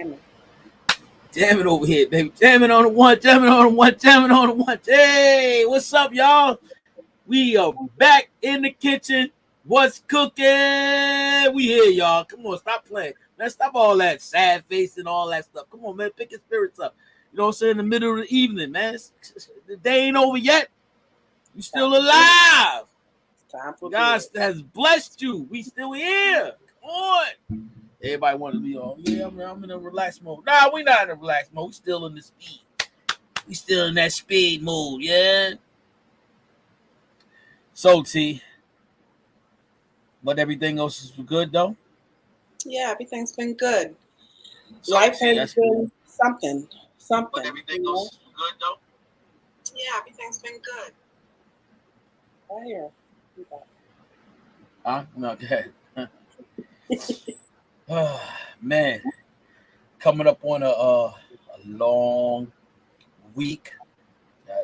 jamming. Jamming over here, baby. Jamming on the one, jamming on the one, jamming on the one. Hey, what's up, y'all? We are back in the kitchen. What's cooking? We here, y'all. Come on, stop playing. Man, stop all that sad face and all that stuff. Come on, man. Pick your spirits up. You know what I'm saying? In the middle of the evening, man. The day ain't over yet. You still alive. Time for God bed. has blessed you. We still here. Come on. Everybody want to be all, yeah, I'm in a relaxed mode. Nah, we not in a relaxed mode. We still in the speed. We still in that speed mode, yeah. So, T, but everything else is good, though? Yeah, everything's been good. So, Life T, has been something. But everything else is good, though? Yeah, everything's been good. Right here. No, go ahead. Man, coming up on a long week.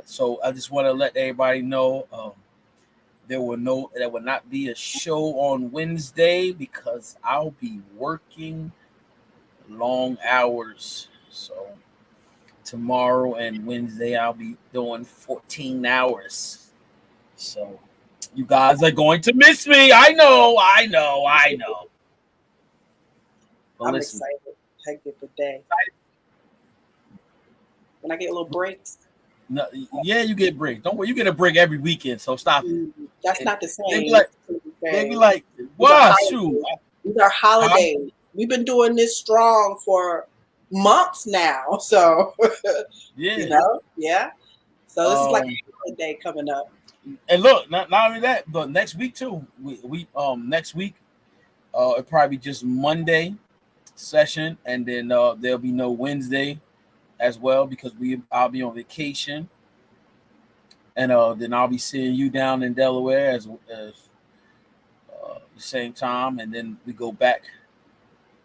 So I just want to let everybody know there will not be a show on Wednesday because I'll be working long hours. So tomorrow and Wednesday I'll be doing 14 hours. So you guys are going to miss me. I know. But I'm listen, excited. I get the day. When I get little breaks. no, yeah, you get breaks. Don't worry, you get a break every weekend. So stop it. That's not the same. They be like, wow, shoot. These are holidays. We've been doing this strong for months now. So, yeah. yeah. So this is like a holiday coming up. And look, not only that, but next week too. We next week, it'll probably be just Monday session, and then there'll be no Wednesday as well because I'll be on vacation, and then I'll be seeing you down in Delaware as the same time, and then we go back.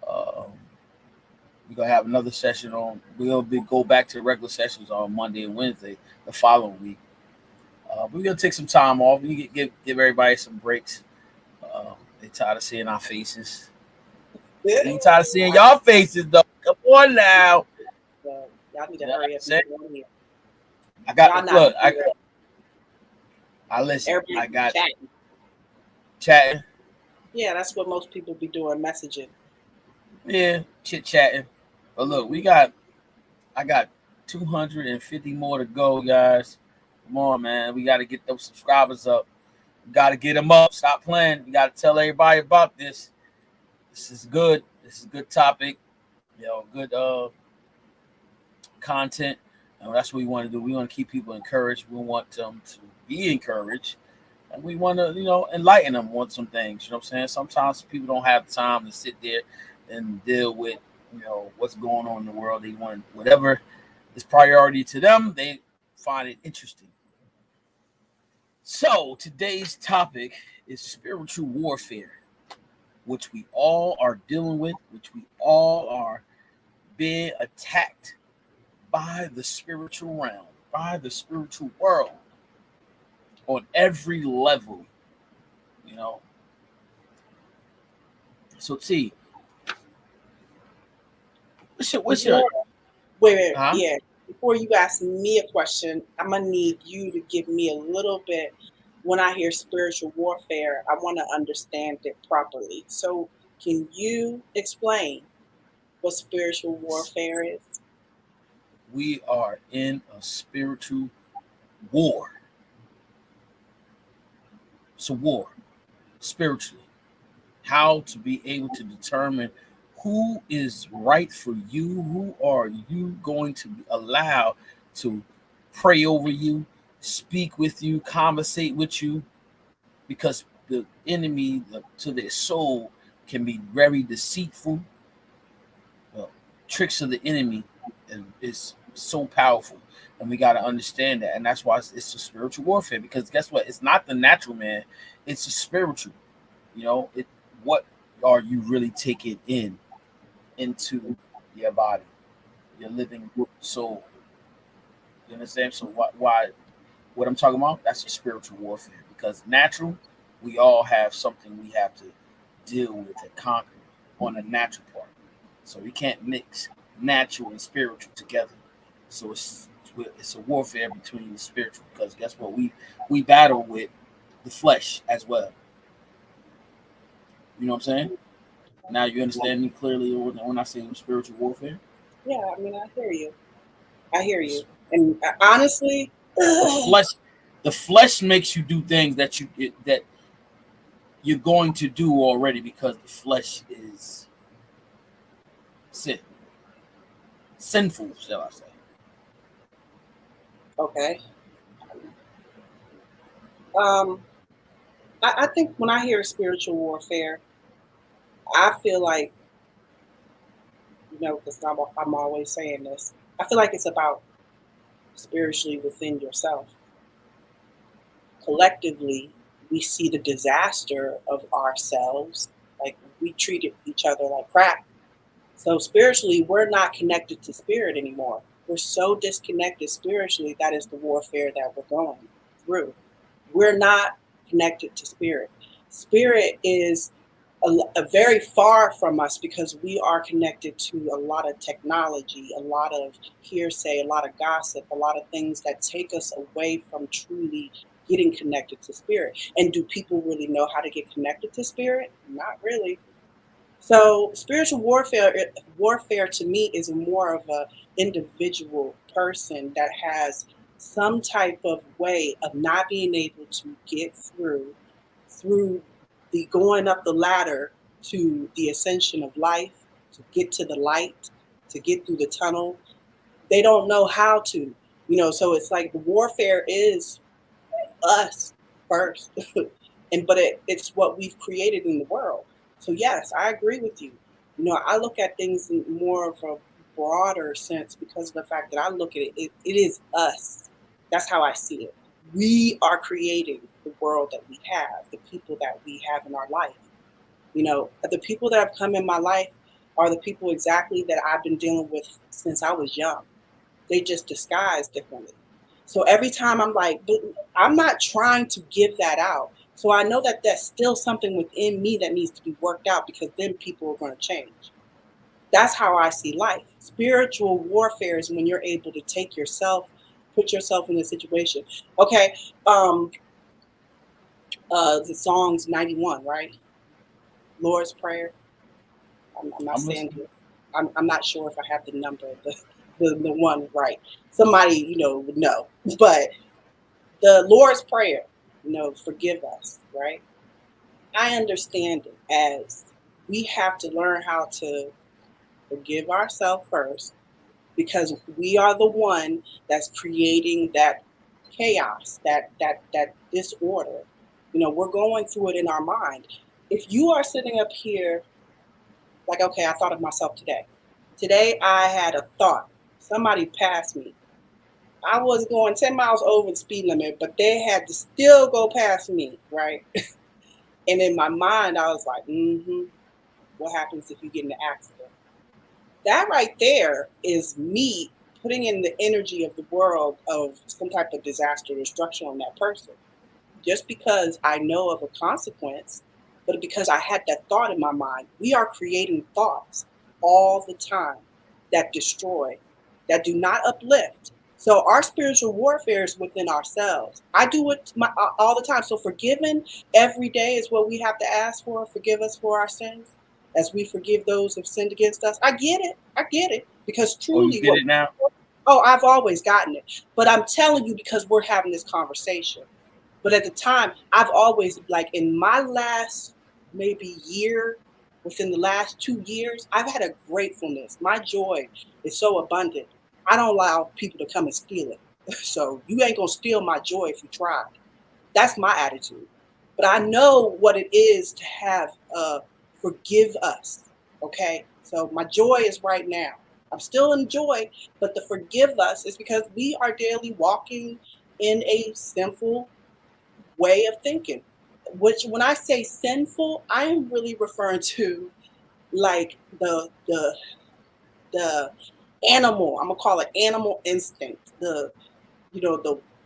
We're gonna have another session on. Go back to regular sessions on Monday and Wednesday the following week. We're gonna take some time off. We give everybody some breaks. They tired of seeing our faces. They tired of seeing y'all faces, though. Come on now. Y'all need to hurry up. I got look. I listen. I got chatting. Yeah, that's what most people be doing, messaging. Yeah, chit chatting. But look, I got 250 more to go, guys. Come on, man. We got to get those subscribers up. We got to get them up. Stop playing. We got to tell everybody about this. This is good. This is a good topic. Good content. And that's what we want to do. We want to keep people encouraged. We want them to be encouraged. And we want to, enlighten them on some things. You know what I'm saying? Sometimes people don't have time to sit there and deal with, what's going on in the world. They want whatever is priority to them. They find it interesting. So today's topic is spiritual warfare, which we all are dealing with, which we all are being attacked by the spiritual realm, by the spiritual world on every level, So T, what's your wait, yeah. Before you ask me a question, I'm gonna need you to give me a little bit. When I hear spiritual warfare, I want to understand it properly. So, can you explain what spiritual warfare is? We are in a spiritual war. It's a war, spiritually. How to be able to determine who is right for you, who are you going to allow to pray over you, speak with you, conversate with you, because the enemy to their soul can be very deceitful. Tricks of the enemy is so powerful, and we got to understand that, and that's why it's a spiritual warfare. Because guess what? It's not the natural man; it's a spiritual. What are you really taking into your body, your living soul? You understand? So what I'm talking about? That's a spiritual warfare. Because natural, we all have something we have to deal with and conquer on the natural part. So we can't mix natural and spiritual together. So it's a warfare between the spiritual, because guess what, we battle with the flesh as well. You know what I'm saying? Now you understand me clearly when I say spiritual warfare. Yeah, I mean, I hear you. I hear you. And honestly, The flesh, the flesh makes you do things that you're going to do already, because the flesh is sin, sinful, shall I say? okay. Um, I think when I hear spiritual warfare, I feel like, because I'm always saying this, I feel like it's about spiritually within yourself. Collectively, we see the disaster of ourselves, like we treated each other like crap. So spiritually, we're not connected to spirit anymore. We're so disconnected spiritually. That is the warfare that we're going through. We're not connected to spirit. Spirit is a very far from us, because we are connected to a lot of technology, a lot of hearsay, a lot of gossip, a lot of things that take us away from truly getting connected to spirit. And do people really know how to get connected to spirit? Not really. So spiritual warfare to me is more of a individual person that has some type of way of not being able to get through the going up the ladder to the ascension of life, to get to the light, to get through the tunnel. They don't know how to, so it's like the warfare is us first. It's what we've created in the world. So yes, I agree with you. I look at things in more of a broader sense, because of the fact that I look at it is us. That's how I see it. We are creating the world that we have, the people that we have in our life. The people that have come in my life are the people exactly that I've been dealing with since I was young. They just disguise differently. So every time I'm like, but I'm not trying to give that out. So I know that that's still something within me that needs to be worked out, because then people are going to change. That's how I see life. Spiritual warfare is when you're able to take yourself, put yourself in a situation. Okay, the song's 91, right? Lord's Prayer. I'm not I'm saying listening. I'm not sure if I have the number, the one right. Somebody would know, but the Lord's Prayer, forgive us, right? I understand it as we have to learn how to forgive ourselves first, because we are the one that's creating that chaos, that disorder. We're going through it in our mind. If you are sitting up here like, okay, I thought of myself today. Today I had a thought. Somebody passed me. I was going 10 miles over the speed limit, but they had to still go past me, right? And in my mind, I was like, what happens if you get in an accident? That right there is me putting in the energy of the world of some type of disaster destruction on that person. Just because I know of a consequence, but because I had that thought in my mind. We are creating thoughts all the time that destroy, that do not uplift. So our spiritual warfare is within ourselves. I do it all the time. So forgiving every day is what we have to ask for. Forgive us for our sins as we forgive those who've sinned against us. I get it. I get it. Because Oh, you truly get it now? I've always gotten it. But I'm telling you, because we're having this conversation. But at the time, I've always, like, in my last maybe year, within the last 2 years, I've had a gratefulness. My joy is so abundant. I don't allow people to come and steal it. So you ain't gonna steal my joy if you try. That's my attitude. But I know what it is to have forgive us. Okay. So my joy is right now. I'm still in joy, but the forgive us is because we are daily walking in a sinful way of thinking. Which, when I say sinful, I am really referring to like the animal. I'm gonna call it animal instinct. The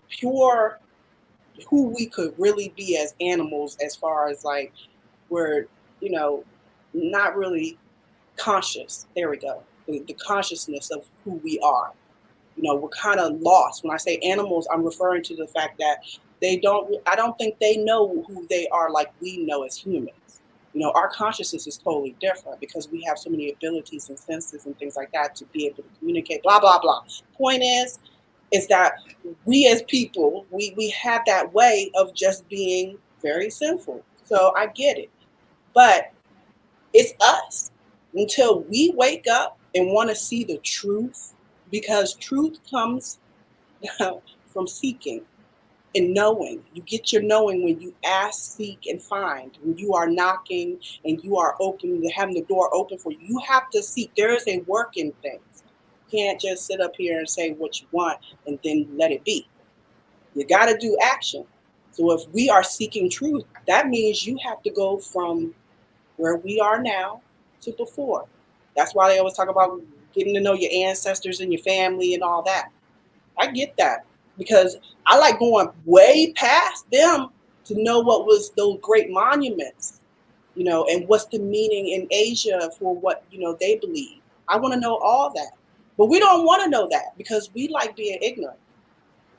pure who we could really be as animals, as far as like we're you know not really conscious. There we go. the consciousness of who we are. We're kind of lost. When I say animals, I'm referring to the fact that I don't think they know who they are like we know as humans. Our consciousness is totally different because we have so many abilities and senses and things like that to be able to communicate, blah, blah, blah. Point is that we as people, we have that way of just being very sinful. So I get it. But it's us until we wake up and want to see the truth, because truth comes from seeking and knowing. You get your knowing when you ask, seek, and find. When you are knocking and you are open, having the door open for you, you have to seek. There is a work in things. You can't just sit up here and say what you want and then let it be. You got to do action. So if we are seeking truth, that means you have to go from where we are now to before. That's why they always talk about getting to know your ancestors and your family and all that. I get that because I like going way past them to know what was those great monuments, and what's the meaning in Asia for what, they believe. I want to know all that. But we don't want to know that because we like being ignorant.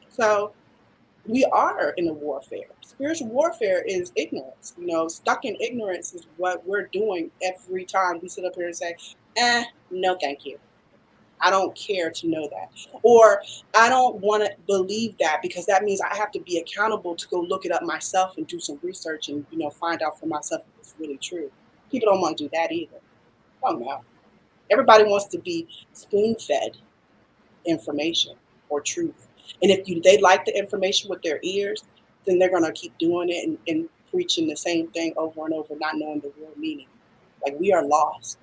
So we are in a warfare. Spiritual warfare is ignorance. Stuck in ignorance is what we're doing every time we sit up here and say, no, thank you. I don't care to know that. Or I don't want to believe that because that means I have to be accountable to go look it up myself and do some research and, find out for myself if it's really true. People don't want to do that either. Oh no. Everybody wants to be spoon-fed information or truth. And if they like the information with their ears, then they're going to keep doing it and preaching the same thing over and over, not knowing the real meaning. Like, we are lost.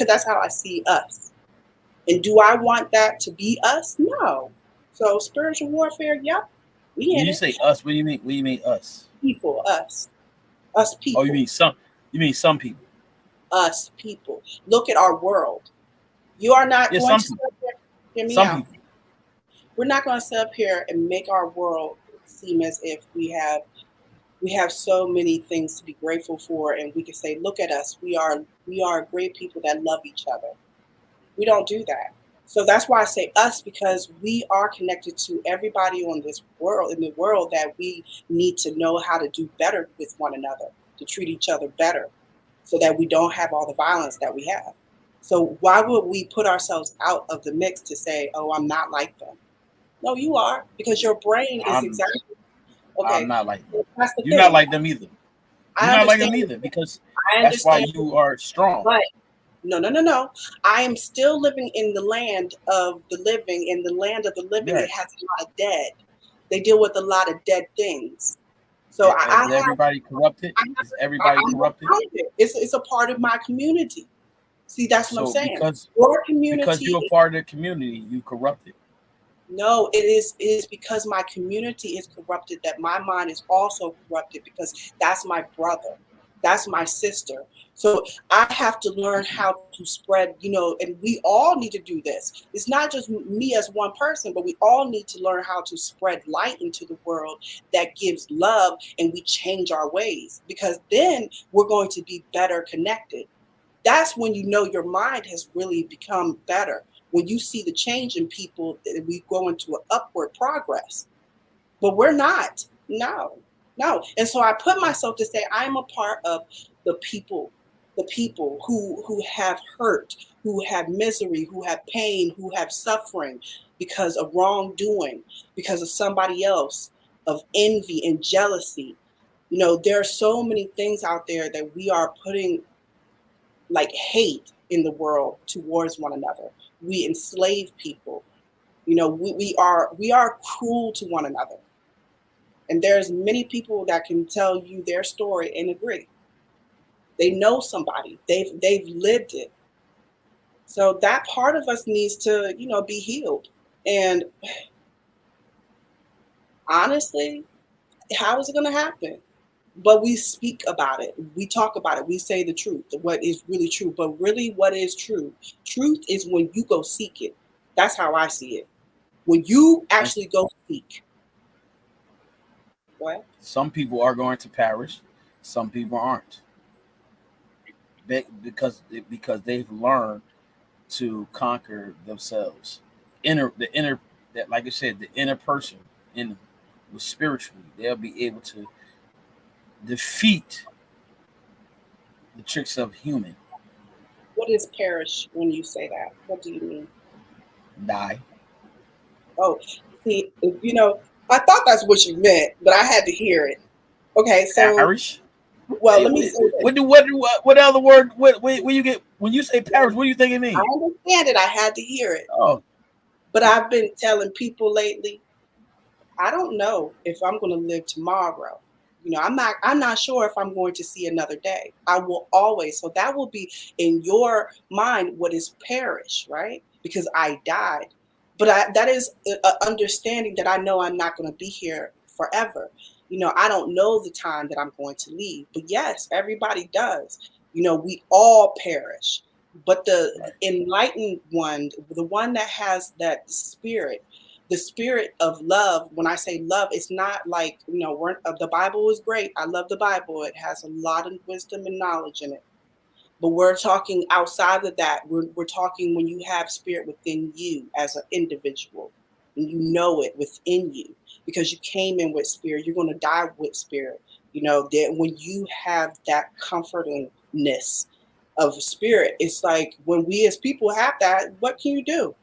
That's how I see us. And do I want that to be us? No. So spiritual warfare, yep. When you say us, what do you mean? What do you mean us? People, us people. Oh, you mean some? You mean some people? Us people. Look at our world. You are not going to hear me out. People. We're not going to sit up here and make our world seem as if we have so many things to be grateful for, and we can say, look at us. We are great people that love each other. We don't do that. So that's why I say us, because we are connected to everybody on this world, in the world, that we need to know how to do better with one another, to treat each other better so that we don't have all the violence that we have. So why would we put ourselves out of the mix to say, oh, I'm not like them? No, you are, because your brain is exactly. Okay. I'm not like them. You're not like them either. You're not like them either, because that's why you are strong. But no. I am still living in the land of the living. In the land of the living, It has a lot of dead. They deal with a lot of dead things. So is everybody corrupted? Is everybody corrupted? It's a part of my community. See, that's what I'm saying. Because you're a part of the community, you corrupted. No, it is because my community is corrupted that my mind is also corrupted, because that's my brother. That's my sister. So I have to learn how to spread, and we all need to do this. It's not just me as one person, but we all need to learn how to spread light into the world that gives love, and we change our ways, because then we're going to be better connected. That's when your mind has really become better. When you see the change in people, we go into an upward progress. But we're not. No. And so I put myself to say I'm a part of the people who have hurt, who have misery, who have pain, who have suffering because of wrongdoing, because of somebody else, of envy and jealousy. There are so many things out there that we are putting like hate in the world towards one another. We enslave people. We are cruel to one another. And there's many people that can tell you their story and agree. They know somebody. They've lived it. So that part of us needs to, be healed. And honestly, how is it going to happen? But we speak about it. We talk about it. We say the truth, what is really true. But really, what is true? Truth is when you go seek it. That's how I see it. When you actually go seek. What? Some people are going to perish. Some people aren't. Because they've learned to conquer themselves. The inner that, like I said, the inner person in them, with spiritually, they'll be able to defeat the tricks of human. What is perish when you say that? What do you mean? Die. Oh, see, I thought that's what you meant, but I had to hear it. Okay, so, Perish. well, let me say this. What other word? What you get when you say perish? What do you think it I means? understand it. I had to hear it. Oh, But I've been telling people lately, I don't know if I'm going to live tomorrow. I'm not sure if I'm going to see another day. I will always. So that will be in your mind what is perish, right? Because I died. But that is a understanding that I know I'm not going to be here forever. I don't know the time that I'm going to leave. But yes, everybody does. We all perish. But the right. enlightened one, the one that has that spirit, the spirit of love. When I say love, it's not like, the Bible is great. I love the Bible. It has a lot of wisdom and knowledge in it. But we're talking outside of that. We're talking when you have spirit within you as an individual, and you know it within you because you came in with spirit. You're going to die with spirit. That when you have that comfortingness of spirit, it's like when we as people have that, what can you do?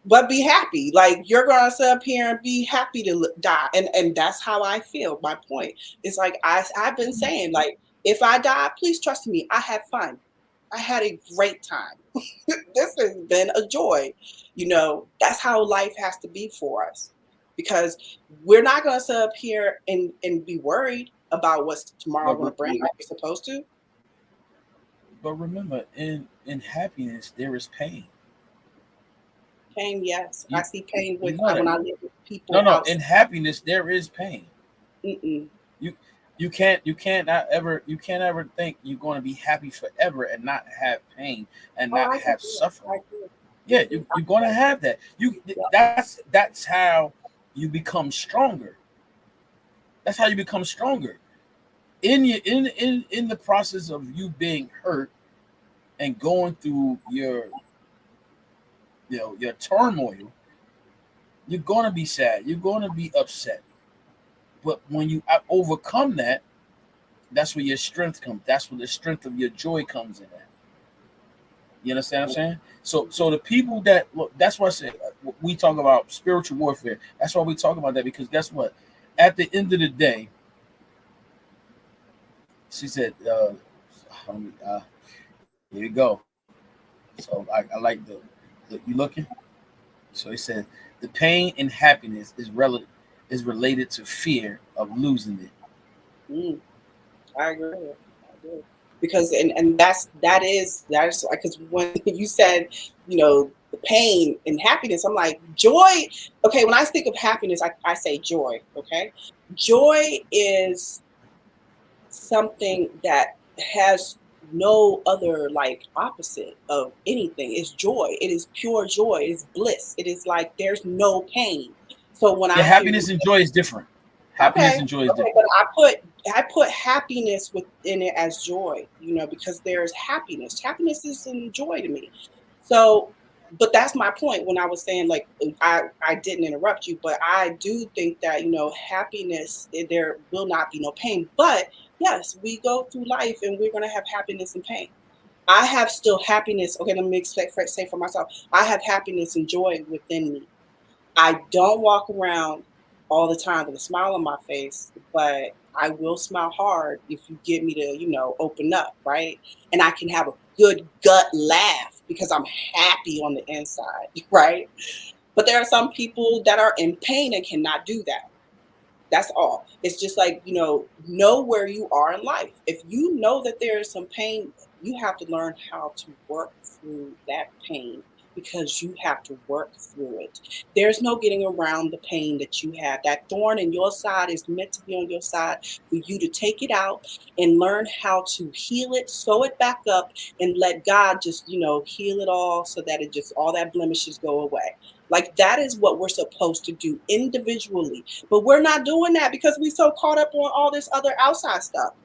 But be happy. Like, you're gonna sit up here and be happy to die, and that's how I feel. My point is, like, I've been saying, like, if I die, please trust me. I had fun. I had a great time. This has been a joy. That's how life has to be for us, because we're not gonna sit up here and be worried about what's tomorrow But gonna bring like we're supposed to. remember, in happiness there is pain. Pain, yes, I You see pain you with know when that. I live with No, people no. outside. In happiness there is pain. Mm-mm. You you can't ever think you're going to be happy forever and not have pain and Oh, not I can have do it. I suffering. do. Yeah, Mhm. you're going to have that. Yeah. That's how you become stronger. That's how you become stronger. In the process of you being hurt and going through your turmoil, you're going to be sad. You're going to be upset. But when you overcome that, that's where your strength comes. That's where the strength of your joy comes in at. You understand what I'm saying? So the people that look, that's why I said we talk about spiritual warfare. That's why we talk about that, because guess what? At the end of the day, she said, "Here you go." So I like the you looking. So he said, "The pain and happiness is related to fear of losing it." Mm, I agree. I do. Because and that is because when you said, the pain and happiness, I'm like, joy. Okay, when I think of happiness, I say joy. Okay, joy is something that has no other like opposite of anything. It's joy. It is pure joy. It is bliss. It is like there's no pain. So when Yeah, I hear you, happiness and joy is different. okay, Happiness and joy is okay, different. but I put happiness within it as joy, because there's happiness. Happiness is some joy to me. So, but that's my point when I was saying, like, I didn't interrupt you, but I do think that, happiness, there will not be no pain. But yes, we go through life and we're gonna have happiness and pain. I have still happiness. Okay, let me say for myself, I have happiness and joy within me. I don't walk around all the time with a smile on my face, but I will smile hard if you get me to, open up, right? And I can have a good gut laugh because I'm happy on the inside, right? But there are some people that are in pain and cannot do that. That's all. It's just like, know where you are in life. If you know that there is some pain, you have to learn how to work through that pain because you have to work through it. There's no getting around the pain that you have. That thorn in your side is meant to be on your side for you to take it out and learn how to heal it, sew it back up, and let God just, heal it all so that it just, all that blemishes go away. Like, that is what we're supposed to do individually, but we're not doing that because we're so caught up on all this other outside stuff.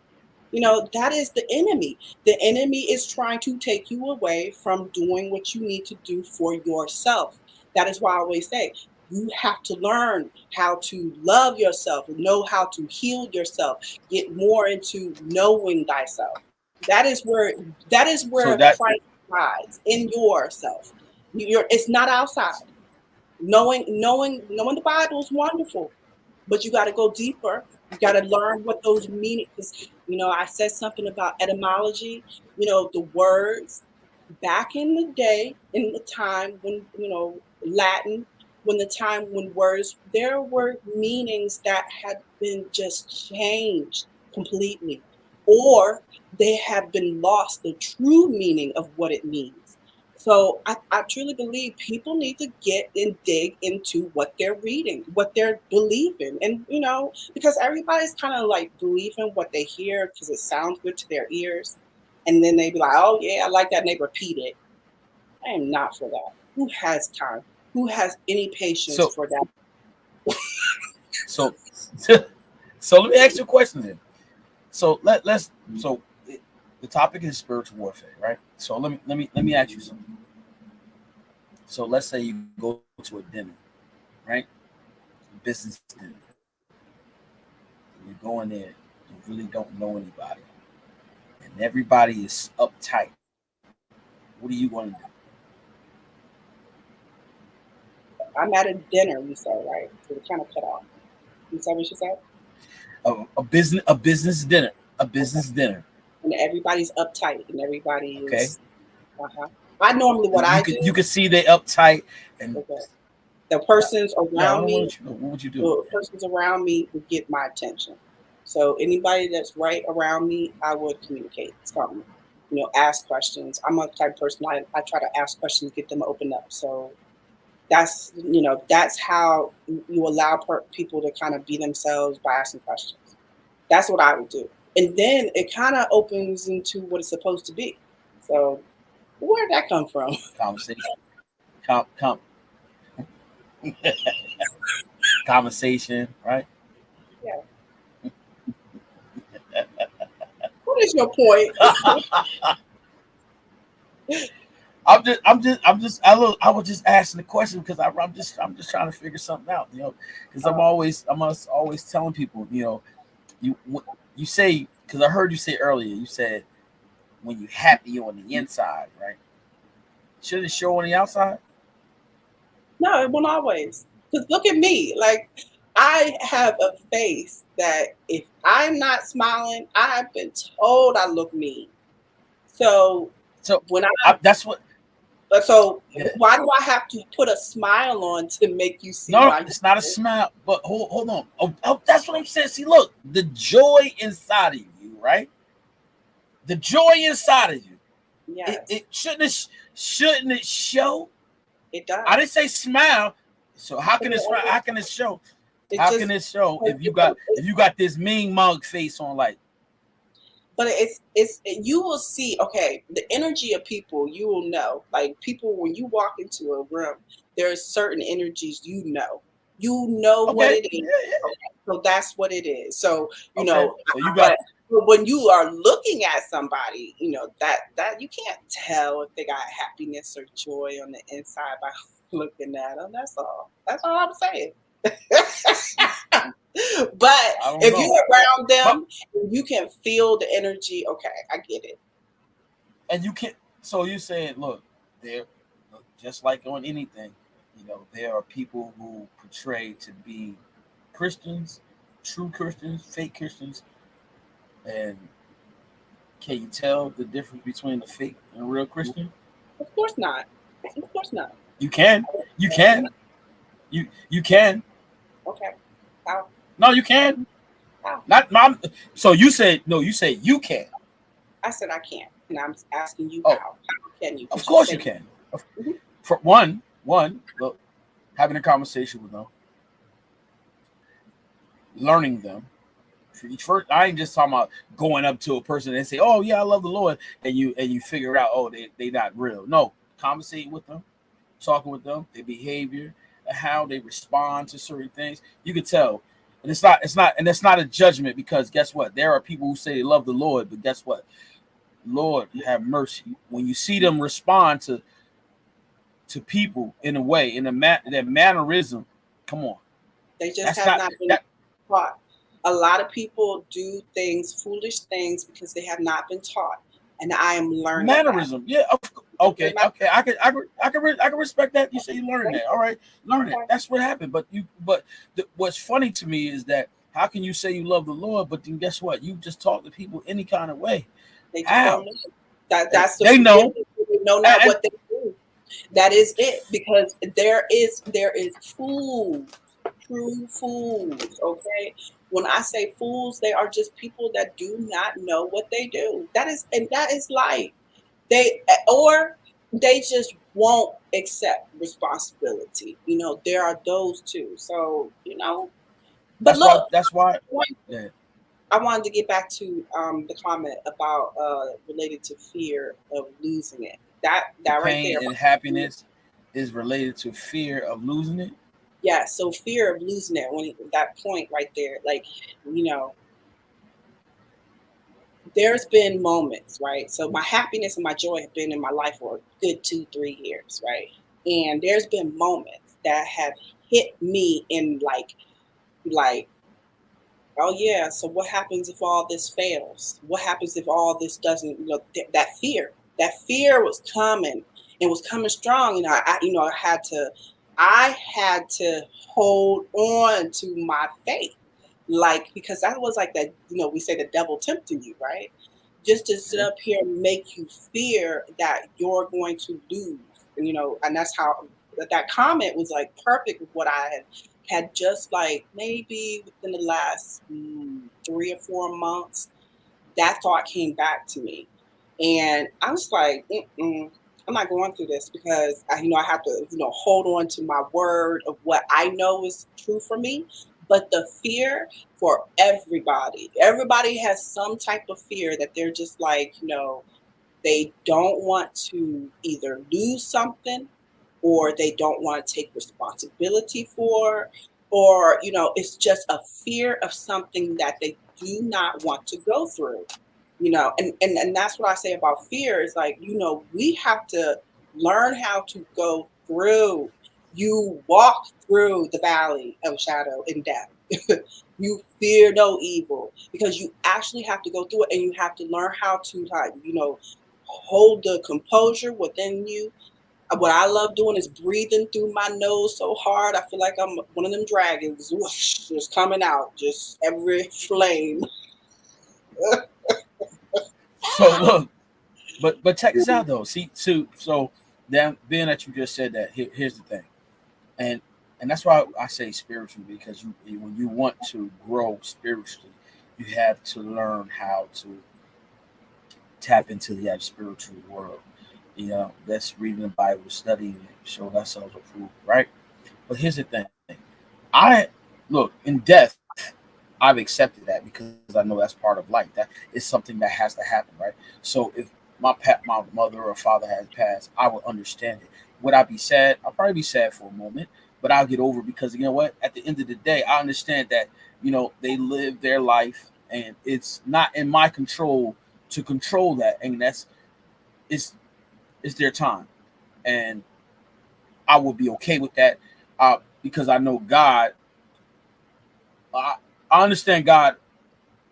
That is the enemy. The enemy is trying to take you away from doing what you need to do for yourself. That is why I always say you have to learn how to love yourself, know how to heal yourself, get more into knowing thyself. That is where So that Christ lies in yourself. It's not outside. Knowing the Bible is wonderful, but you got to go deeper. You got to learn what those mean. Because I said something about etymology. The words back in the day, in the time when Latin, when the time when words, there were meanings that had been just changed completely, or they have been lost the true meaning of what it means. So I truly believe people need to get and dig into what they're reading, what they're believing. And, because everybody's kind of like believing what they hear because it sounds good to their ears. And then they be like, oh, yeah, I like that. And they repeat it. I am not for that. Who has time? Who has any patience so for that? so so let me ask you a question then. So let's so the topic is spiritual warfare, right? So let me ask you something. So let's say you go to a dinner, right? Business dinner. You go in there, you really don't know anybody, and everybody is uptight. What are you going to do? I'm at a dinner, you said, right? So we kind of cut off. You said what you said? A business dinner, a business dinner. And everybody's uptight and everybody Okay, is, uh-huh. I normally, what you I could you do, could see they uptight, and okay, the yeah, persons yeah. around me What would you do? the persons around me would get my attention. So anybody that's right around me, I would communicate something, ask questions. I'm a type of person, I try to ask questions, get them to open up. So that's how you allow people to kind of be themselves by asking questions. That's what I would do. And then it kind of opens into what it's supposed to be. So where did that come from? Conversation, com, conversation, right? Yeah. What is your point? I was just asking the question because I'm just trying to figure something out, because Uh, I'm always telling people, you you say, because I heard you say earlier, you said when you happy on the inside, right? Should it show on the outside? no, it won't always. Because look at me. Like, I have a face that if I'm not smiling, I've been told I look mean. So So when that's what. so Yeah. why do I have to put a smile on to make you see No, my it's not a smile. But hold on. Oh, that's what I'm saying. See, look, the joy inside of you, right? The joy inside of you. It, yes, it shouldn't it show? it I does. didn't say smile. So how But can it smile? How can it show? it How can just it show if you got it's, if you got this mean mug face on? Like, but it's you will see, okay, the energy of people, you will know. Like, people, when you walk into a room, there's certain energies, you know what okay, it is. yeah, yeah, Okay, so that's what it is. So okay. So you got but when you are looking at somebody, that you can't tell if they got happiness or joy on the inside by looking at them. That's all I'm saying. But I don't if know, you're around but them, you can feel the energy. Okay, I get it. and you can. So you saying, look, there, just like on anything, there are people who portray to be Christians, true Christians, fake Christians, and can you tell the difference between a fake and a real Christian? Of course not. Of course not. You can, you can, you can. Okay. How? No, you can. How? Not mom. So you said no. You said you can. I said I can't, and I'm asking you Oh, how. How can you? of Because you course you said can. mhm. For one, look, having a conversation with them, learning them. For each first, I ain't just talking about going up to a person and say, "Oh yeah, I love the Lord," and you figure out, oh, they not real. No, conversating with them, talking with them, their behavior, how they respond to certain things. You could tell. And it's not a judgment, because guess what? There are people who say they love the Lord, but guess what? Lord have mercy. When you see them respond to people in a way, in their mannerism, come on. They just That's have not not been that taught. A lot of people do things, foolish things, because they have not been taught, and I am learning that. mannerism. Yeah, okay, okay. I can respect that. You say you learn that. All right, learn it. That's what happened. What's funny to me is that how can you say you love the Lord, but then guess what? You just talk to people any kind of way. They just don't How? know. That's the They know. they know not what they do. That is it, because there is fools, true fools. Okay, when I say fools, they are just people that do not know what they do. That is life. They or they just won't accept responsibility. There are those two. So but That's why. look, That's why. Yeah. I wanted to get back to the comment about related to fear of losing it. That right Pain there. and happiness is related to fear of losing it. Yeah, so fear of losing it, when that point right there, like, you know, there's been moments, right? So my happiness and my joy have been in my life for a good 2, 3 years, right? And there's been moments that have hit me in like, oh yeah, so what happens if all this fails? What happens if all this doesn't, that fear was coming and was coming strong. I had to hold on to my faith, like, because that was like that. We say the devil tempting you, right? Just to sit Okay. up here and make you fear that you're going to lose. And that's how that comment was like perfect with what I had just, like, maybe within the last 3 or 4 months, that thought came back to me, and I was like, I'm not going through this, because I have to, hold on to my word of what I know is true for me. But the fear for everybody has some type of fear that they're just like, they don't want to either lose something, or they don't want to take responsibility for, or it's just a fear of something that they do not want to go through. And that's what I say about fear is, like, we have to learn how to go through. You walk through the valley of shadow and death. You fear no evil, because you actually have to go through it, and you have to learn how to, like, hold the composure within you. What I love doing is breathing through my nose so hard. I feel like I'm one of them dragons, whoosh, just coming out, just every flame. So look, but check this out though. See, so then being that you just said that, here's the thing, and that's why I say spiritually, because when you want to grow spiritually, you have to learn how to tap into that spiritual world. That's reading the Bible, studying it, show ourselves approved, right? But here's the thing: I look in death. I've accepted that because I know that's part of life. That is something that has to happen, right? So if my mother or father has passed, I would understand it. Would I be sad? I'll probably be sad for a moment, but I'll get over it, because you know what? At the end of the day, I understand that they live their life, and it's not in my control to control that, and it's it's their time, and I would be okay with that, because I know God. I, I understand God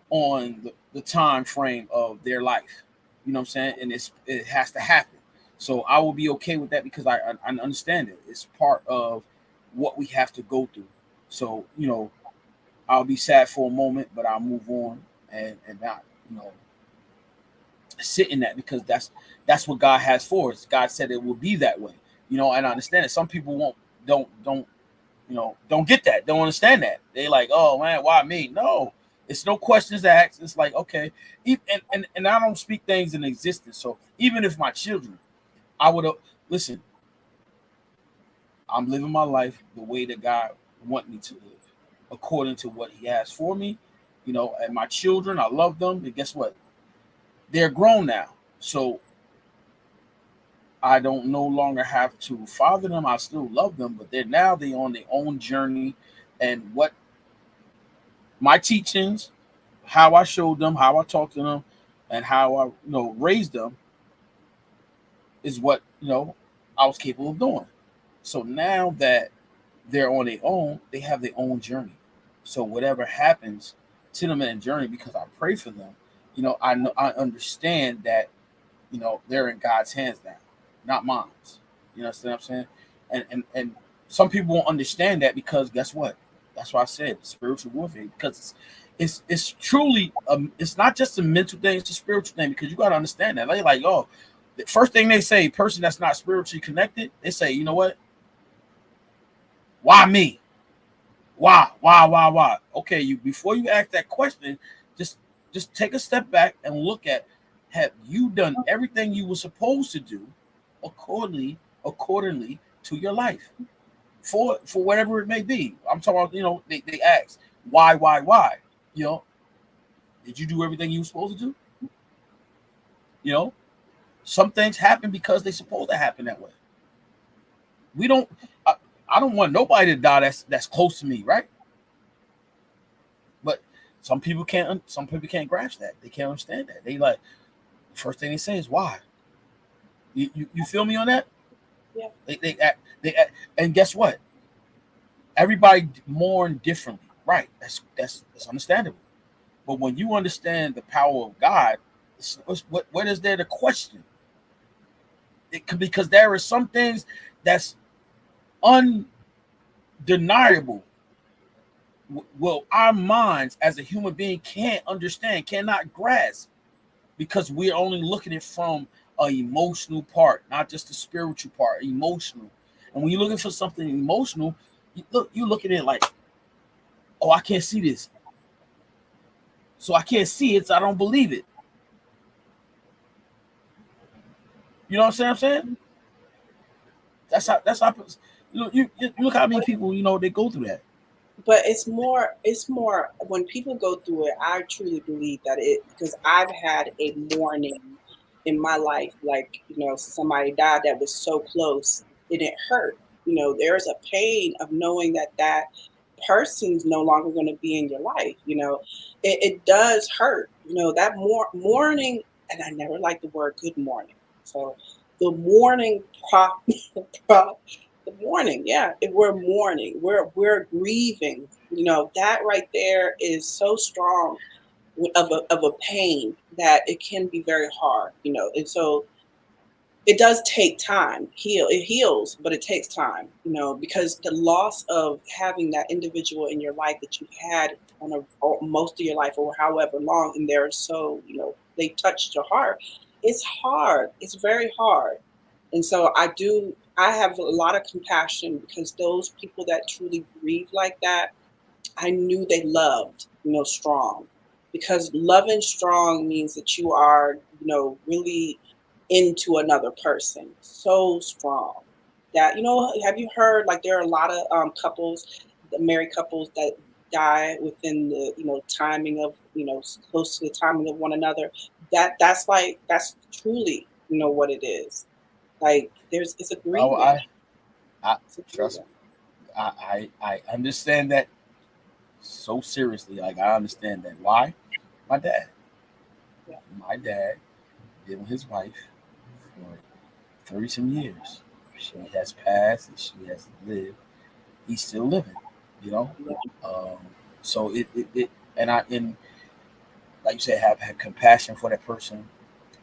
on the time frame of their life. You know what I'm saying? And it has to happen. So I will be okay with that, because I understand it. It's part of what we have to go through. So I'll be sad for a moment, but I'll move on, and not sit in that, because that's what God has for us. God said it will be that way. And I understand it. Some people won't don't don't get that, don't understand that. They like, oh man, why me? No, it's no questions asked. It's like, okay, and I don't speak things in existence. So even if my children, I would listen. I'm living my life the way that God want me to live, according to what He has for me. And my children, I love them. And guess what? They're grown now, so I don't no longer have to father them. I still love them, but they on their own journey, and what my teachings, how I showed them, how I talked to them, and how I raised them is what I was capable of doing. So now that they're on their own, they have their own journey. So whatever happens to them in their journey, because I pray for them, I understand that they're in God's hands now, not mine. You know what I'm saying? And some people won't understand that, because guess what? That's why I said spiritual warfare, because it's truly it's not just a mental thing, it's a spiritual thing, because you got to understand that. They're like, oh, the first thing they say, person that's not spiritually connected, they say, you know what? Why me? Why? Okay, you before you ask that question, just take a step back and look at, have you done everything you were supposed to do accordingly to your life for whatever it may be. I'm talking about, they ask why, did you do everything you were supposed to do? Some things happen because they're supposed to happen that way. We don't I don't want nobody to die that's close to me, right? But some people can't grasp that. They can't understand that. They like, the first thing they say is why. You feel me on that? Yeah. They act, and guess what? Everybody mourn differently, right? That's understandable. But when you understand the power of God, what is there to question? Because there are some things that's undeniable. Well, our minds as a human being can't understand, cannot grasp, because we're only looking at it from an emotional part, not just the spiritual part, emotional. And when you're looking for something emotional, you look at it like, oh, I can't see this. So I can't see it, so I don't believe it. You know what I'm saying? That's how you look how many people, they go through that. But it's more when people go through it, I truly believe that because I've had a mourning in my life, like, somebody died that was so close, it hurt. There's a pain of knowing that person's no longer going to be in your life. It does hurt. That mourning, and I never liked the word good morning. So the mourning the mourning, yeah. If we're mourning, we're grieving. That right there is so strong of a pain that it can be very hard. And so it does take time. It heals, but it takes time. Because the loss of having that individual in your life that you've had or most of your life, or however long, and they're so they touched your heart. It's hard. It's very hard. And so I have a lot of compassion, because those people that truly grieve like that, I knew they loved, strong. Because loving strong means that you are, really into another person. So strong. That, have you heard, like, there are a lot of couples, the married couples, that die within the, timing of, close to the timing of one another. That's truly, what it is. Like, it's a Oh, grieving. I It's a trust grieving. me. I understand that so seriously. Like, I understand that. Why? My dad. Yeah. My dad been with his wife for 30 some years. She has passed and she has lived. He's still living, you know. Yeah. Um, so it and like you said, have had compassion for that person,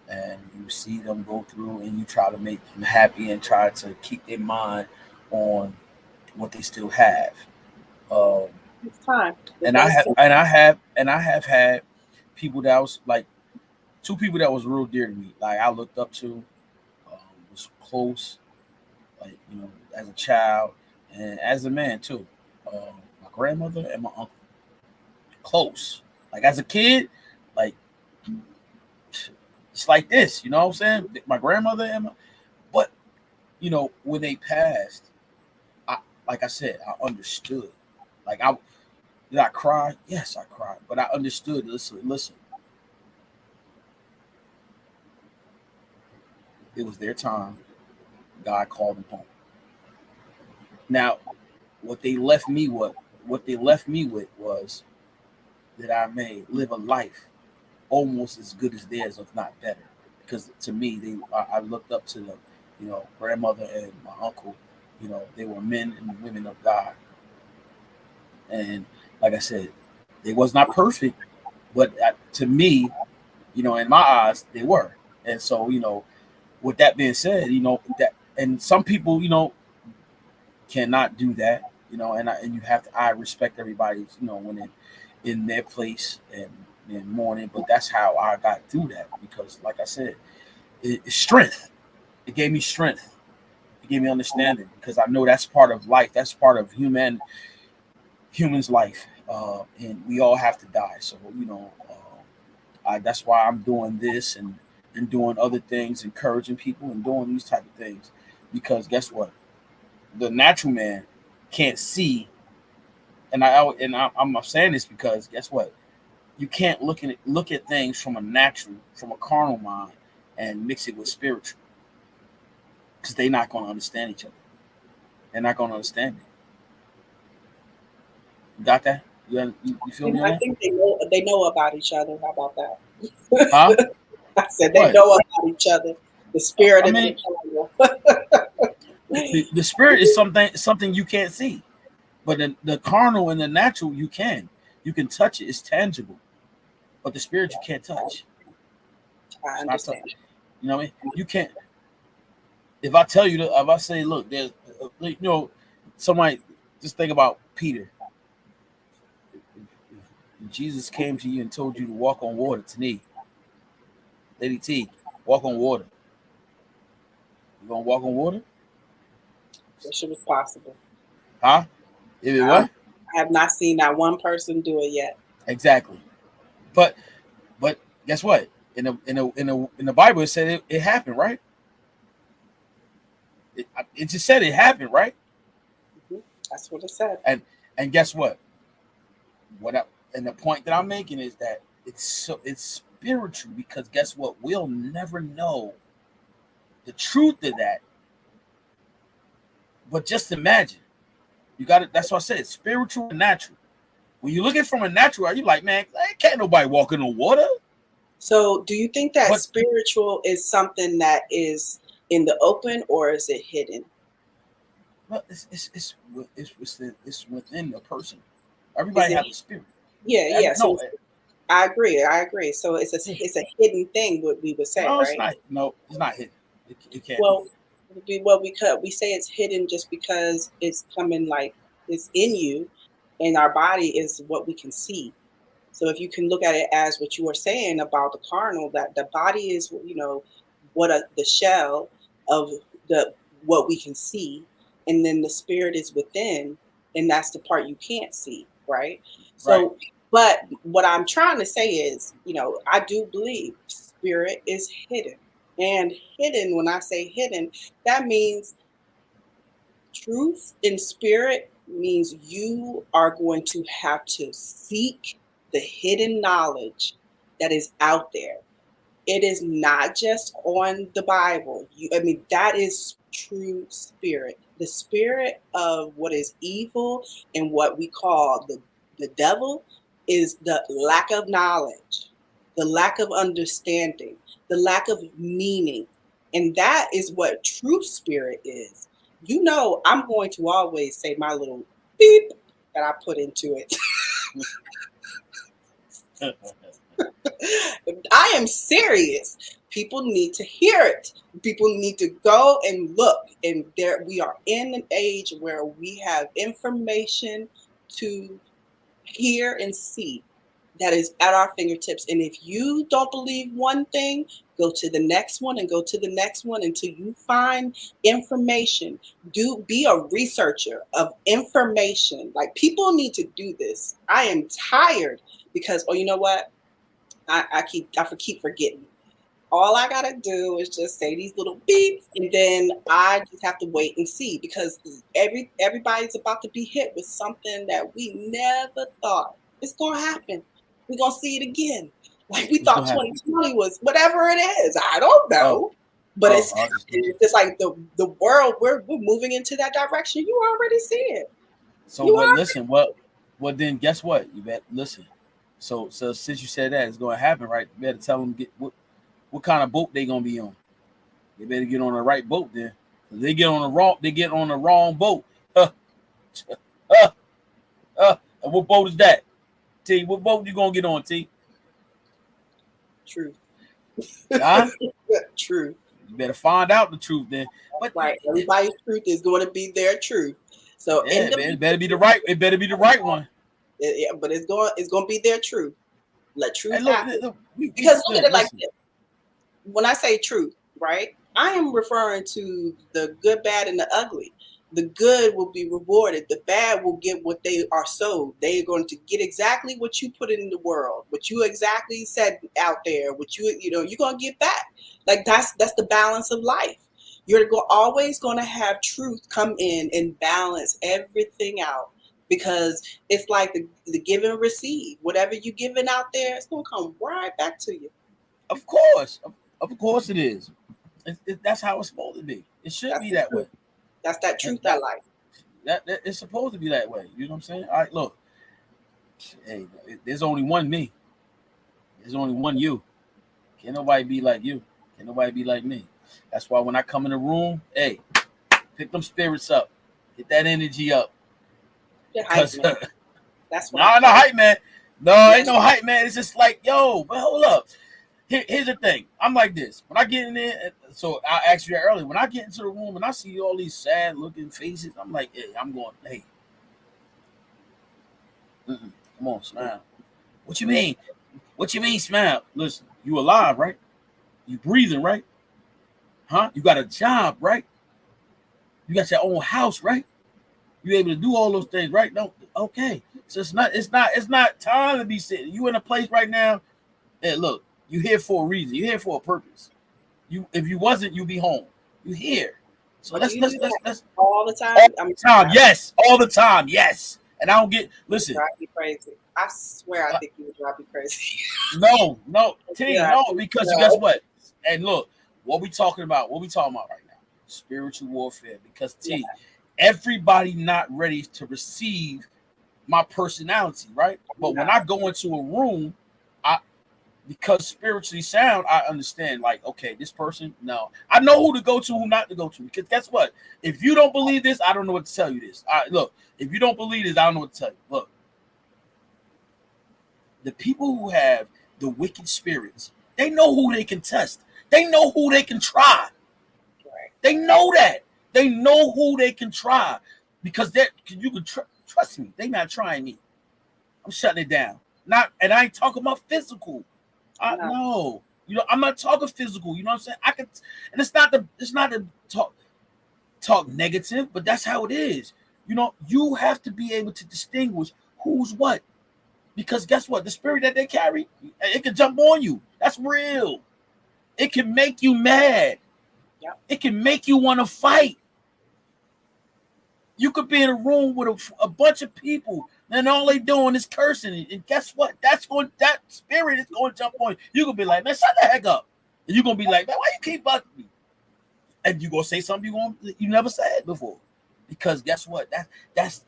and you see them go through, and you try to make them happy and try to keep their mind on what they still have. Um, It's time. It and I does have take and I time. have and I have had people that was like two people that was real dear to me. Like, I looked up to, was close, like, as a child and as a man too. My grandmother and my uncle, close. Like, as a kid, like, it's like this. You know what I'm saying? My grandmother and but when they passed, I like I said, I understood. Like, did I cry? Yes, I cried, but I understood. Listen. It was their time. God called them home. Now, what they left me with was, that I may live a life almost as good as theirs, if not better. Because to me, I looked up to them, grandmother and my uncle. They were men and women of God, and like I said, they was not perfect, but to me, in my eyes, they were. And so, with that being said, that, and some people, cannot do that, and you have to. I respect everybody's, when they're in their place and mourning, but that's how I got through that because, like I said, it's strength. It gave me strength. It gave me understanding because I know that's part of life. That's part of human's life, and we all have to die. So, that's why I'm doing this and doing other things, encouraging people and doing these type of things, because guess what? The natural man can't see, and I'm saying this because guess what? You can't look at things from a carnal mind, and mix it with spiritual, because they're not going to understand each other. They're not going to understand it. You got that? You feel me? I think they know about each other. How about that? Huh? I said they know about each other. The spirit and the carnal. The spirit is something you can't see, but the carnal and the natural you can touch it. It's tangible, but the spirit you can't touch. I understand. You know what I mean? You can't. If I tell you if I say, look, there's, somebody just think about Peter. Jesus came to you and told you to walk on water. Tani, Lady T, walk on water. You gonna walk on water? Wish it was possible. Huh? What? I have not seen that one person do it yet. Exactly. But guess what? In the Bible it said it happened, right? It just said it happened, right? Mm-hmm. That's what it said. And guess what? And the point that I'm making is that it's spiritual, because guess what? We'll never know the truth of that. But just imagine. You got it. That's what I said. Spiritual and natural. When you look at it from a natural, are you like, man, can't nobody walk in the water? So do you think that spiritual is something that is in the open, or is it hidden? Well, it's within the person. Everybody has a spirit. Yeah. So I agree. So it's a hidden thing, what we would say, no, right? It's not. No, it's not hidden. It can't. We say it's hidden just because it's coming, like it's in you, and our body is what we can see. So if you can look at it as what you were saying about the carnal, that the body is, the shell of what we can see, and then the spirit is within, and that's the part you can't see, right? So, right. But what I'm trying to say is, I do believe spirit is hidden. And hidden, when I say hidden, that means truth in spirit means you are going to have to seek the hidden knowledge that is out there. It is not just on the Bible. That is true spirit. The spirit of what is evil and what we call the devil is the lack of knowledge, the lack of understanding, the lack of meaning. And that is what true spirit is. I'm going to always say my little beep that I put into it. I am serious. People need to hear it. People need to go and look. And we are in an age where we have information to hear and see that is at our fingertips. And if you don't believe one thing, go to the next one and go to the next one until you find information. Be a researcher of information. Like, people need to do this. I am tired because, you know what? I keep forgetting. All I gotta do is just say these little beeps, and then I just have to wait and see, because everybody's about to be hit with something that we never thought it's gonna happen. We're gonna see it again. Like, we thought 2020 was whatever it is. I don't know. But it's just like the world, we're moving into that direction. You already see it. So listen, then guess what? You bet. Listen. So since you said that it's going to happen, right? You better tell them what kind of boat they going to be on. They better get on the right boat then. If they get on the wrong boat. And what boat is that? T, what boat you gonna get on, T? Truth. Huh? Truth. You better find out the truth then. But right, everybody's truth is going to be their truth. So yeah, it better be the right. It better be the right one. But it's going to be their truth. Let truth happen. Look, because look at it like this. When I say truth, right, I am referring to the good, bad, and the ugly. The good will be rewarded. The bad will get what they are sowed. They are going to get exactly what you put in the world, what you exactly said out there, what you're going to get back. Like that's the balance of life. You're always going to have truth come in and balance everything out, because it's like the give and receive. Whatever you're giving out there, it's going to come right back to you. Of course it is. That's how it's supposed to be. It should be that way. That's that truth I like. That it's supposed to be that way. You know what I'm saying? All right, look. Hey, there's only one me. There's only one you. Can't nobody be like you. Can't nobody be like me. That's why when I come in the room, hey, pick them spirits up. Get that energy up. That's what no hype man. No, ain't no hype man. It's just like, yo, but hold up. Here's the thing. I'm like this. When I get in there, so I asked you that earlier. When I get into the room and I see all these sad looking faces, I'm like, hey, hey. Come on, smile. What you mean? What you mean, smile? Listen, you alive, right? You breathing, right? Huh? You got a job, right? You got your own house, right? You able to do all those things, right? No, okay. So it's not time to be sitting. You in a place right now. Hey, look. You here for a reason. You here for a purpose. If you wasn't, you'd be home. You here. So let's all the time. All the time, yes. All the time, yes. And I don't get. Listen. Drive me crazy. I swear, I think you would drive me crazy. No, T, no, because guess what? And look, what we talking about right now? Spiritual warfare. Because T, everybody not ready to receive my personality, right? But when I go into a room, because spiritually sound, I understand, like, okay, this person, no. I know who to go to, who not to go to. Because guess what? If you don't believe this, I don't know what to tell you this. Look, if you don't believe this, I don't know what to tell you. Look, the people who have the wicked spirits, they know who they can test. They know who they can try. They know that. They know who they can try. Because you can trust me. They not trying me. I'm shutting it down. And I ain't talking about physical. No, I'm not talking physical. You know what I'm saying? I can, and it's not the talk negative, but that's how it is. You have to be able to distinguish who's what, because guess what? The spirit that they carry, it can jump on you. That's real. It can make you mad. Yep. It can make you want to fight. You could be in a room with a bunch of people, and all they doing is cursing. And guess what? That spirit is going to jump on you. You could be like, man, shut the heck up. And you're going to be like, man, why you keep bugging me? And you're going to say something you never said before. Because guess what? That's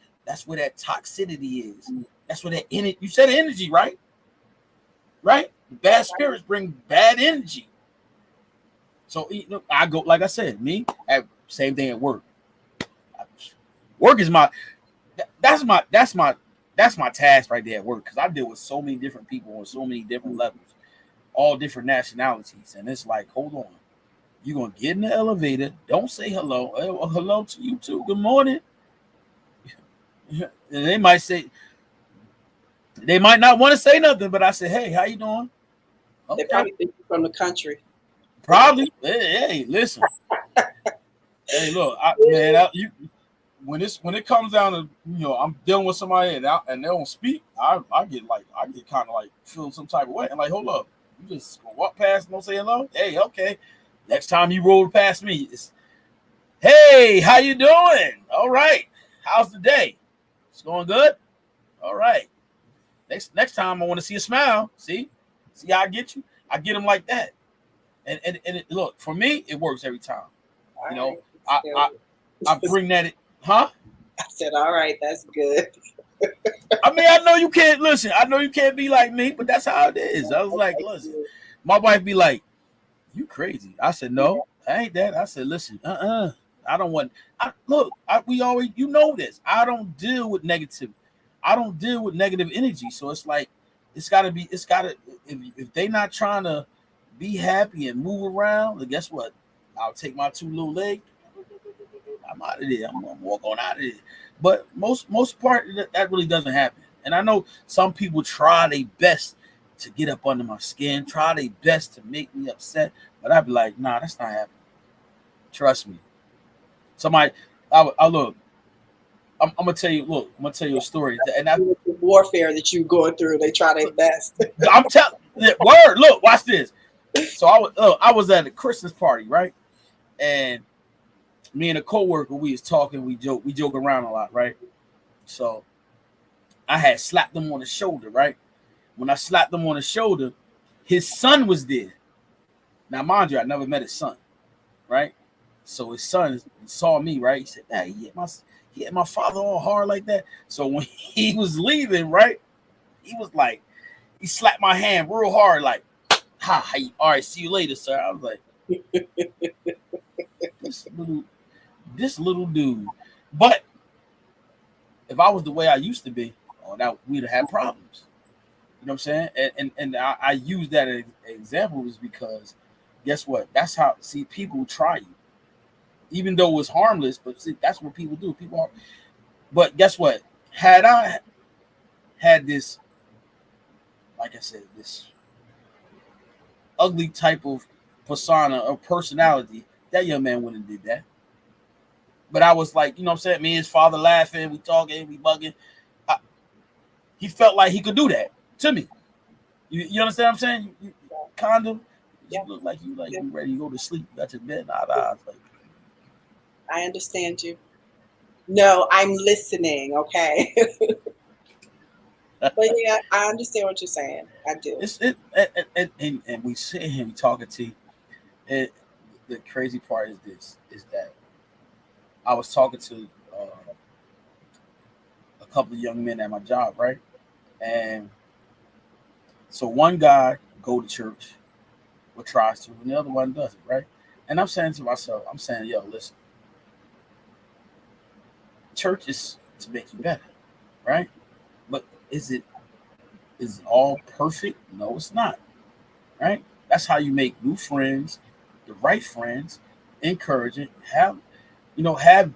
where that toxicity is. That's where that energy. You said energy, right? Right? Bad spirits bring bad energy. So I go, like I said, same thing at work. Work is that's my task right there at work, because I deal with so many different people on so many different levels, all different nationalities, and it's like, hold on, you're gonna get in the elevator, don't say hello. Hello to you too. Good morning. And they might not want to say nothing, but I say, hey, how you doing? Okay. They probably think you're from the country. Probably. Hey, listen. Hey, look, when it comes down to, I'm dealing with somebody and they don't speak, I get kind of like feel some type of way. And like, hold up, you just gonna walk past and don't say hello? Hey, okay. Next time you roll past me, it's, hey, how you doing? All right. How's the day? It's going good? All right. Next time I want to see a smile. See how I get you? I get them like that. And look, for me, it works every time. I bring that. Huh? I said, all right, that's good. I mean, I know you can't listen. I know you can't be like me, but that's how it is. I was like, listen, my wife be like, "You crazy?" I said, "No, I ain't that." I said, "Listen, I don't want. We always, you know this. I don't deal with negative. I don't deal with negative energy. So it's like, it's got to be. It's got to. If they not trying to be happy and move around, then guess what? I'll take my two little legs. I'm out of there. I'm gonna walk on out of there. But most part that really doesn't happen. And I know some people try their best to get up under my skin, try their best to make me upset, but I'd be like, nah, that's not happening. Trust me. Somebody, I look. I'm gonna tell you. Look, I'm gonna tell you a story. And the warfare that you going through, they try their best. I'm telling. Word. Look, watch this. So I was at a Christmas party, right? And me and a coworker, we was talking, we joke around a lot, right? So I had slapped him on the shoulder, right? When I slapped him on the shoulder, his son was there. Now, mind you, I never met his son, right? So his son saw me, right? He said, "Hey, he hit my father all hard like that." So when he was leaving, right, he was like, he slapped my hand real hard, like, "Ha, all right, see you later, sir." I was like, this little dude. But if I was the way I used to be, that we'd have had problems. You know what I'm saying? And I use that as example is because guess what? That's how people try you. Even though it's harmless, but see, that's what people do. But guess what? Had I had this, like I said, this ugly type of persona or personality, that young man wouldn't have did that. But I was like, you know what I'm saying? Me and his father laughing, we talking, we bugging. He felt like he could do that to me. You understand what I'm saying? You kind of. You look like you ready to go to sleep. You got your bed out eyes. Like, I understand you. No, I'm listening. Okay. But yeah, I understand what you're saying. I do. And we sit here and talking to you. The crazy part is that I was talking to a couple of young men at my job, right? And so one guy go to church or tries to, and the other one doesn't, right? And I'm saying to myself, yo, listen, church is to make you better, right? But is it all perfect? No, it's not, right? That's how you make new friends, the right friends, encouraging, have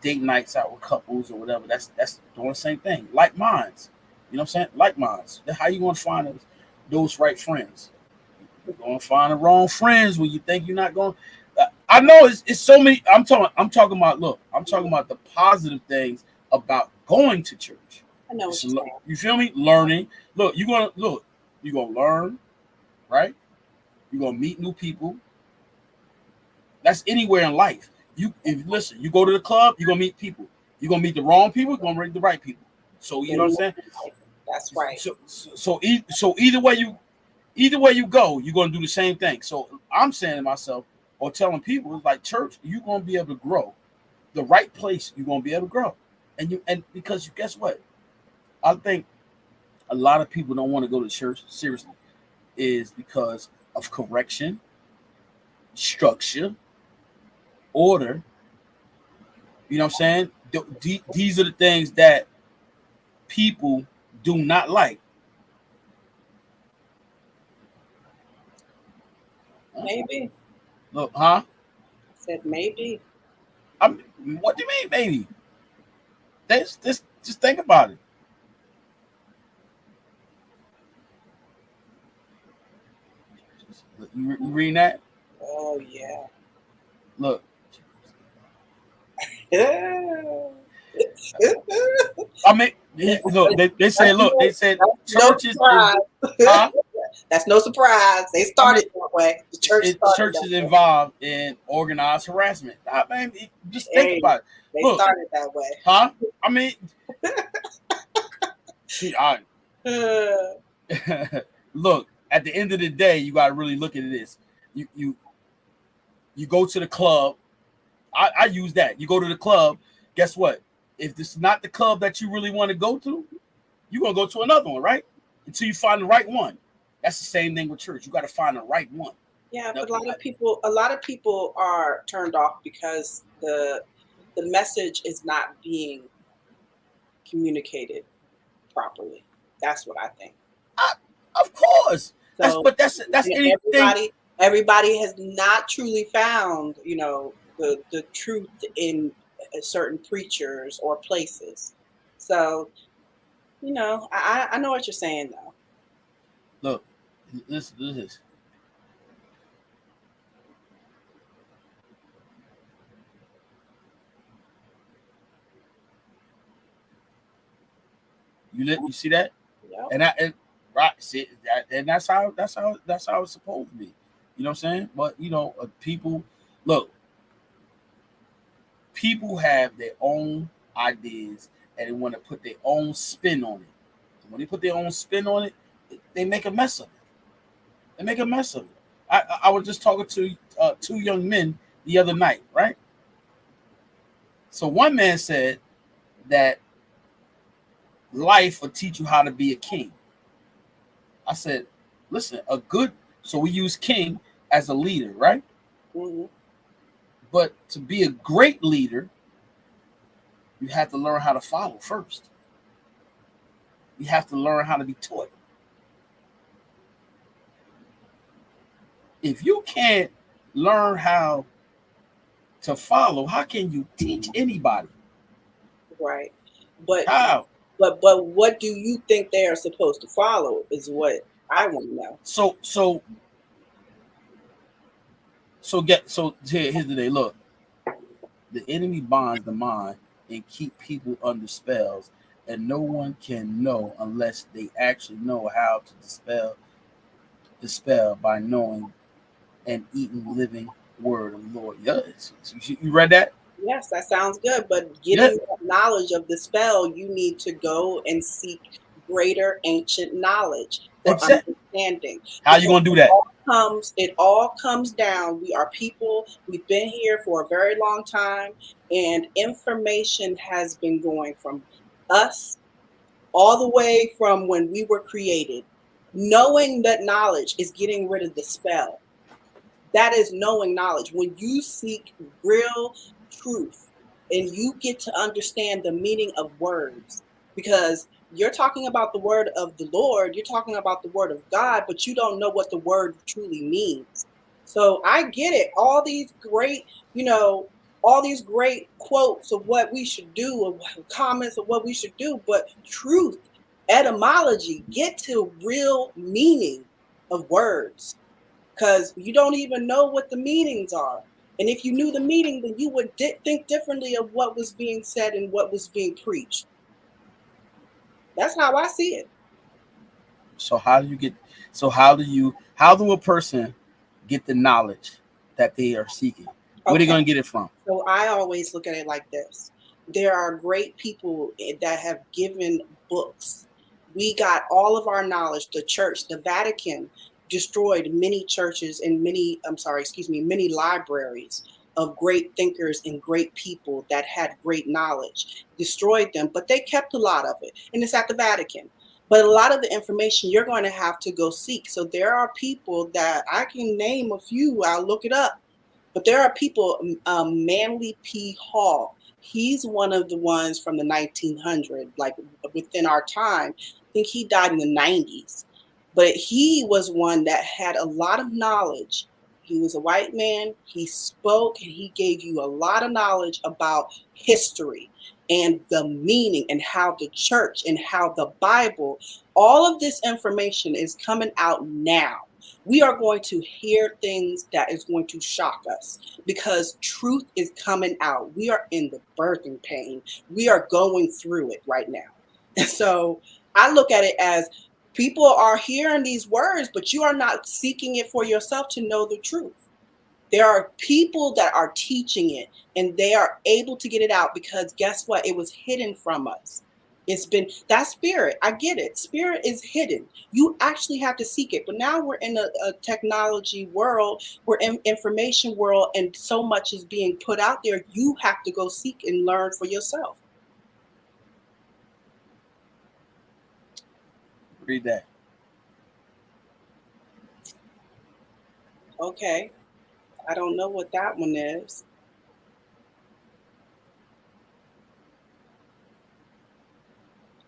date nights out with couples or whatever. That's doing the same thing. Like minds. You know what I'm saying? Like minds. How you gonna find those right friends? You're gonna find the wrong friends when you think you're not going. I know it's so many. I'm talking about. Look, I'm talking about the positive things about going to church. I know what you're saying. You feel me? Learning. Look, you're gonna learn, right? You're gonna meet new people. That's anywhere in life. Listen, you go to the club, you're gonna meet people. You're gonna meet the wrong people, you're gonna meet the right people. So you know what I'm saying? That's right. So either way you go, you're gonna do the same thing. So I'm saying to myself or telling people, it's like church, you're gonna be able to grow. The right place, you're gonna be able to grow. And because you guess what? I think a lot of people don't want to go to church seriously, is because of correction, structure, order. You know what I'm saying? These are the things that people do not like. Maybe. Look, huh? I said maybe. What do you mean, maybe? Just think about it. You reading that? Oh yeah. Look. I mean, look. They said churches. Huh? That's no surprise. They started that way. The church is involved in organized harassment. I mean, just think about it. They started that way. Huh? I mean, see, look. At the end of the day, you got to really look at this. You go to the club. I use that. You go to the club. Guess what? If this is not the club that you really want to go to, you're gonna go to another one, right? Until you find the right one. That's the same thing with church. You got to find the right one. Yeah, No, but a lot of people are turned off because the message is not being communicated properly. That's what I think. of course. So That's and anything. everybody has not truly found, the truth in certain preachers or places. So, I know what you're saying though. Look, this. You see that? Yep. Right. See that, and that's how it's supposed to be. You know what I'm saying? But people look. People have their own ideas and they want to put their own spin on it. And when they put their own spin on it, they make a mess of it. They make a mess of it. I was just talking to two young men the other night, right? So one man said that life will teach you how to be a king. I said, listen, so we use king as a leader, right? Mm-hmm. But to be a great leader, you have to learn how to follow first. You have to learn how to be taught. If you can't learn how to follow, how can you teach anybody? Right. But How? but what do you think they are supposed to follow is what I want to know. Here's the day. Look, the enemy binds the mind and keep people under spells, and no one can know unless they actually know how to dispel the spell by knowing and eating living word of the Lord. Yes, you read that? Yes, that sounds good. But Yeah, getting that knowledge of the spell, you need to go and seek greater ancient knowledge for exactly. understanding. How you Because gonna do that? it all comes down. We are people, we've been here for a very long time, and information has been going from us all the way from when we were created. Knowing that knowledge is getting rid of the spell. That is knowing knowledge. When you seek real truth and you get to understand the meaning of words, because you're talking about the word of the Lord, you're talking about the word of God, but you don't know what the word truly means. So I get it. All these great quotes of what we should do, or comments of what we should do, but truth, etymology, get to real meaning of words because you don't even know what the meanings are. And if you knew the meaning, then you would think differently of what was being said and what was being preached. That's how I see it. So how do you get? So how do a person get the knowledge that they are seeking? Where are they Okay, gonna get it from? so I always look at it like this. There are great people that have given books. We got all of our knowledge. The church, the Vatican, destroyed many churches and many libraries of great thinkers and great people that had great knowledge. Destroyed them, but they kept a lot of it, and it's at the Vatican. But a lot of the information you're going to have to go seek. So there are people that I can name a few. I'll look it up, but there are people, Manly P. Hall. He's one of the ones from the 1900s, like within our time. I think he died in the 90s. But he was one that had a lot of knowledge. He was a white man. He spoke and he gave you a lot of knowledge about history and the meaning and how the church and how the Bible, all of this information is coming out now. We are going to hear things that is going to shock us because truth is coming out. We are in the birthing pain. We are going through it right now. And so I look at it as people are hearing these words, but you are not seeking it for yourself to know the truth. There are people that are teaching it and they are able to get it out because guess what? It was hidden from us. It's been that spirit. I get it. Spirit is hidden. You actually have to seek it. But now we're in a technology world, we're in information world, and so much is being put out there. You have to go seek and learn for yourself. Read that. Okay. I don't know what that one is.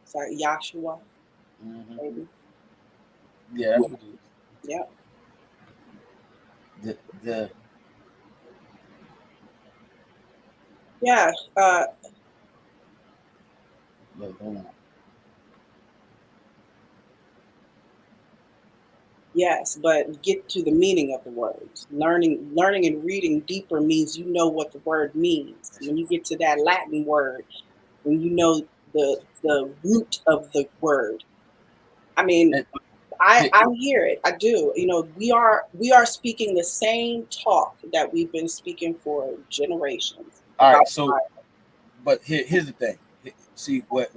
It's like Joshua, maybe. Yeah, that's what it is. Yeah. The Yeah. Look, hold on. Yes, but get to the meaning of the words. Learning and reading deeper means you know what the word means. When you get to that Latin word, when you know the root of the word. I mean, And, I hear it. I do. You know, we are speaking the same talk that we've been speaking for generations all about right, so but here's the thing. See what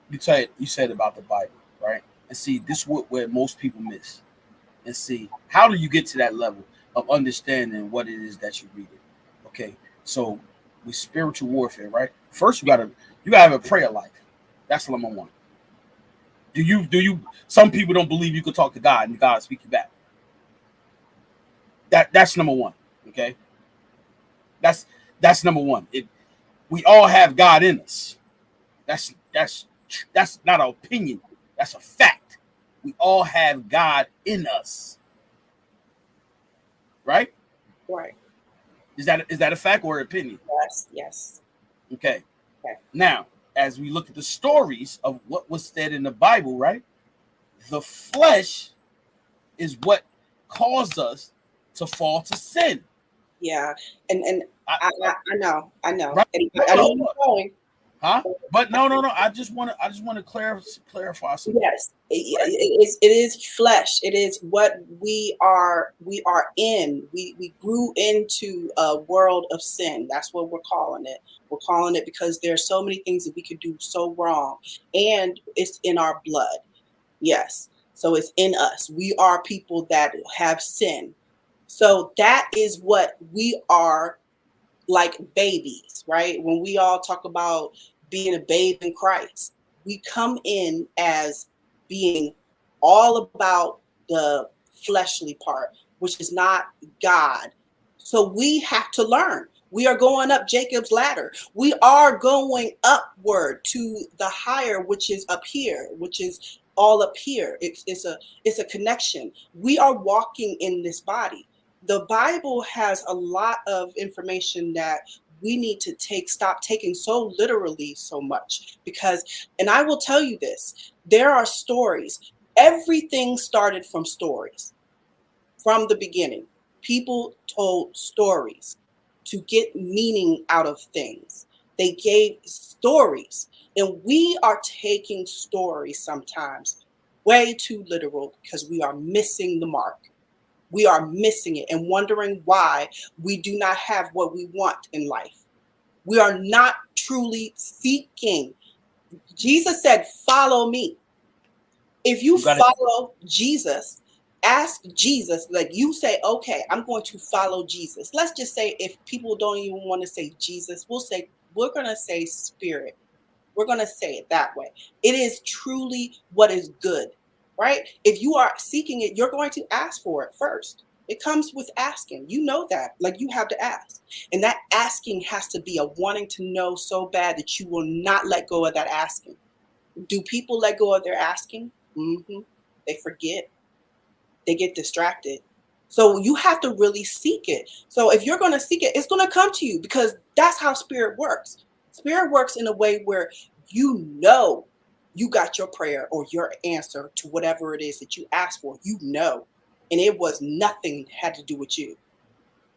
you said about the Bible, right? And see, this is where most people miss. And see, how do you get to that level of understanding what it is that you read it? Okay, so with spiritual warfare, right? First, you gotta have a prayer life. That's number one. Do you? Some people don't believe you could talk to God and God will speak you back. That's number one. Okay, that's number one. We all have God in us. That's not an opinion. That's a fact. We all have God in us, right? right. Is that a fact or an opinion? Yes, yes. Okay. Okay. Now, as we look at the stories of what was said in the Bible, right? The flesh is what caused us to fall to sin. Yeah. And I know. Right? And No, I know no, you're going. huh? But no. I just want to clarify something. Yes, Right? it is flesh. It is what we are in. We grew into a world of sin. That's what we're calling it. We're calling it because there's so many things that we could do so wrong, and it's in our blood. Yes, so it's in us. We are people that have sin. So that is what we are, like babies, right? When we all talk about being a babe in Christ, we come in as being all about the fleshly part, which is not God. So we have to learn. We are going up Jacob's ladder. We are going upward to the higher, which is up here, which is all up here. It's a connection. We are walking in this body. The Bible has a lot of information that we need to stop taking so literally so much, because, and I will tell you this, there are stories. Everything started from stories from the beginning. People told stories to get meaning out of things. They gave stories, and we are taking stories sometimes way too literal because we are missing the mark. We are missing it and wondering why we do not have what we want in life. We are not truly seeking. Jesus said, "Follow me." If you You got it. follow Jesus, ask Jesus, like you say, "Okay, I'm going to follow Jesus." Let's just say if people don't even want to say Jesus, we're going to say spirit. We're going to say it that way. It is truly what is good, right? If you are seeking it, you're going to ask for it first. It comes with asking. You know that. Like, you have to ask. And that asking has to be a wanting to know so bad that you will not let go of that asking. Do people let go of their asking? They forget. They get distracted. So you have to really seek it. So if you're going to seek it, it's going to come to you, because that's how spirit works. Spirit works in a way where you know you got your prayer or your answer to whatever it is that you asked for. You know, and it was nothing had to do with you.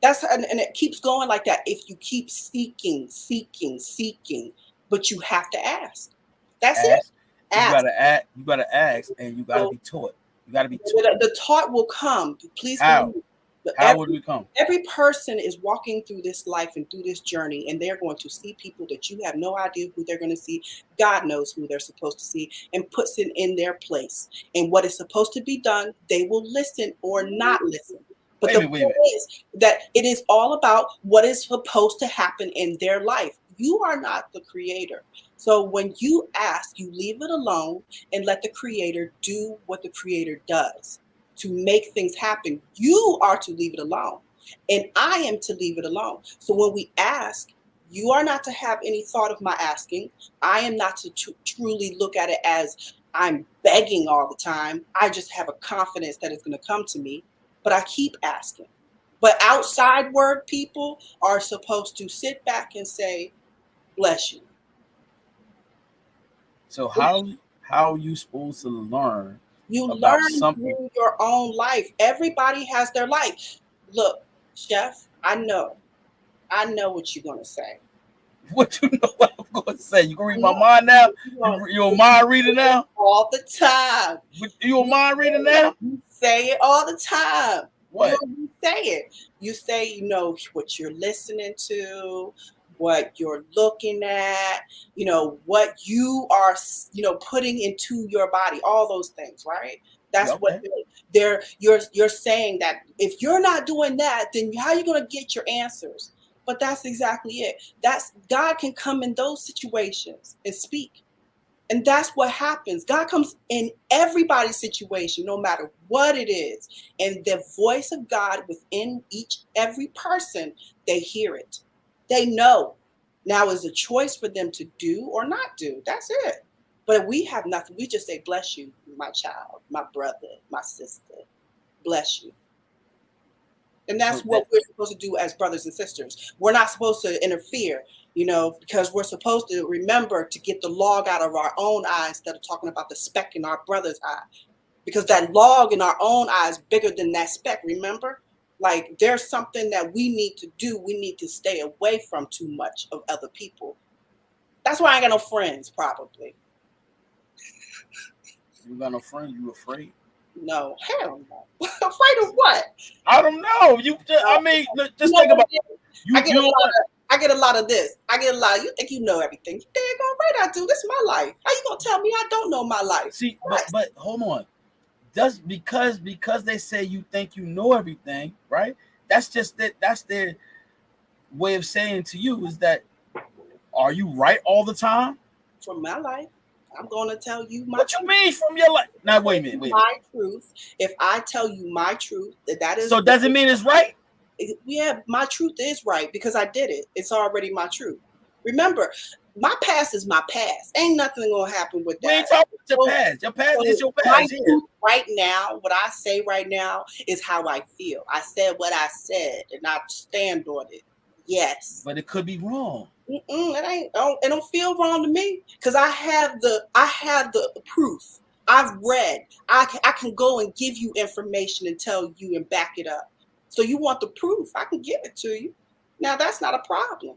And it keeps going like that. If you keep seeking, but you have to ask. That's it. Ask. Ask. You gotta ask, and you gotta So be taught. You gotta be taught. the taught will come. Please How? believe. But How would we come? every person is walking through this life and through this journey, and they're going to see people that you have no idea who they're going to see. God knows who they're supposed to see and puts it in their place. And what is supposed to be done, they will listen or not listen. But Wait a the minute. point is that it is all about what is supposed to happen in their life. You are not the creator. So when you ask, you leave it alone and let the creator do what the creator does to make things happen. You are to leave it alone, and I am to leave it alone. So when we ask, you are not to have any thought of my asking. I am not to truly look at it as I'm begging all the time. I just have a confidence that it's going to come to me, but I keep asking. But outside work people are supposed to sit back and say, bless you. So how are you supposed to learn You about learn something? through your own life. Everybody has their life. Look, Chef, I know what you're going to say. What you know what I'm going to say? You can read my No, mind now? you You a mind reader now? all the time. You a mind reader now? You say it all the time. What? You say it. You say, you know, what you're listening to, what you're looking at, you know, what you are, you know, putting into your body, all those things, right? That's what Okay. you're saying, that if you're not doing that, then how are you going to get your answers? But that's exactly it. That's God can come in those situations and speak. And that's what happens. God comes in everybody's situation, no matter what it is. And the voice of God within every person, they hear it. They know. Now is a choice for them to do or not do. That's it. But we have nothing. We just say, bless you, my child, my brother, my sister. Bless you. And So that's what we're supposed to do as brothers and sisters. We're not supposed to interfere, you know, because we're supposed to remember to get the log out of our own eye instead of talking about the speck in our brother's eye. Because that log in our own eye is bigger than that speck, remember? Like there's something that we need to do. We need to stay away from too much of other people. That's why I ain't got no friends, probably. You got no friends? You afraid? No, hell no. Afraid of what? I don't know. I mean, just think about it. I get a lot of this. I get a lot of, you think you know everything. You dang right I do. This is my life. How you gonna tell me I don't know my life? See, but hold on. Just because they say you think you know everything, right? That's just that. That's their way of saying to you is that, are you right all the time? From my life, I'm gonna tell you my. What you mean from your life? Now wait a minute. My truth. If I tell you my truth, that is. So does it mean it's right? Yeah, my truth is right because I did it. It's already my truth. Remember, my past is my past. Ain't nothing gonna happen with that. We ain't talking about your past. Your past is your past. My truth right now, what I say right now is how I feel. I said what I said, and I stand on it. Yes, but it could be wrong. It don't feel wrong to me because I have the proof. I've read. I can go and give you information and tell you and back it up. So you want the proof? I can give it to you. Now that's not a problem.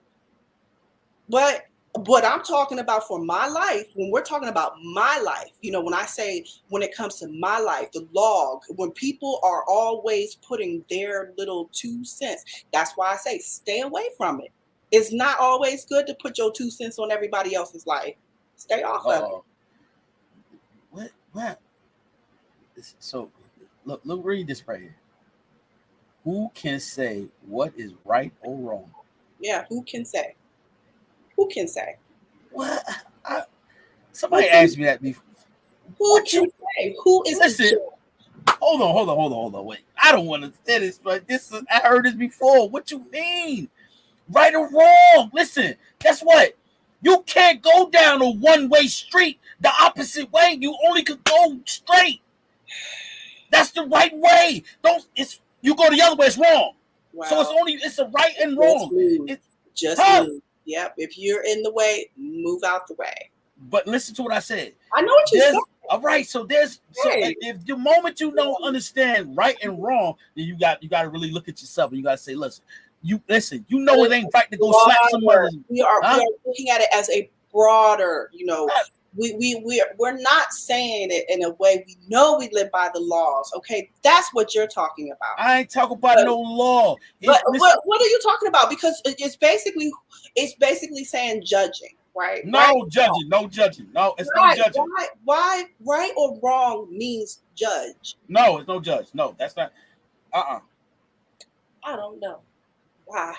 But what I'm talking about for my life, when we're talking about my life, you know, when I say when it comes to my life, the log, when people are always putting their little 2 cents, that's why I say stay away from it. It's not always good to put your 2 cents on everybody else's life. Stay off of it. What? So look, read this right here. Who can say what is right or wrong? Yeah, who can say? Who can say? What? Somebody asked me that before. Who can say? Who is listen? Hold on. Wait, I don't want to say this, but I heard this before. What you mean? Right or wrong? Listen, guess what? You can't go down a one-way street the opposite way. You only could go straight. That's the right way. You go the other way, it's wrong. Wow. So it's a right and wrong. Just move. Yep. If you're in the way, move out the way. But listen to what I said. I know what you said. All right. So if the moment you don't understand right and wrong, then you got to really look at yourself and you got to say, listen, you know it ain't right to go slap somebody. We are looking at it as a broader, you know. We're not saying it in a way we know we live by the laws. Okay, that's what you're talking about. I ain't talking about no law. But what are you talking about? Because it's basically saying judging, right? No judging. No, it's no judging. Why right or wrong means judge? No, it's no judge. No, that's not. I don't know why.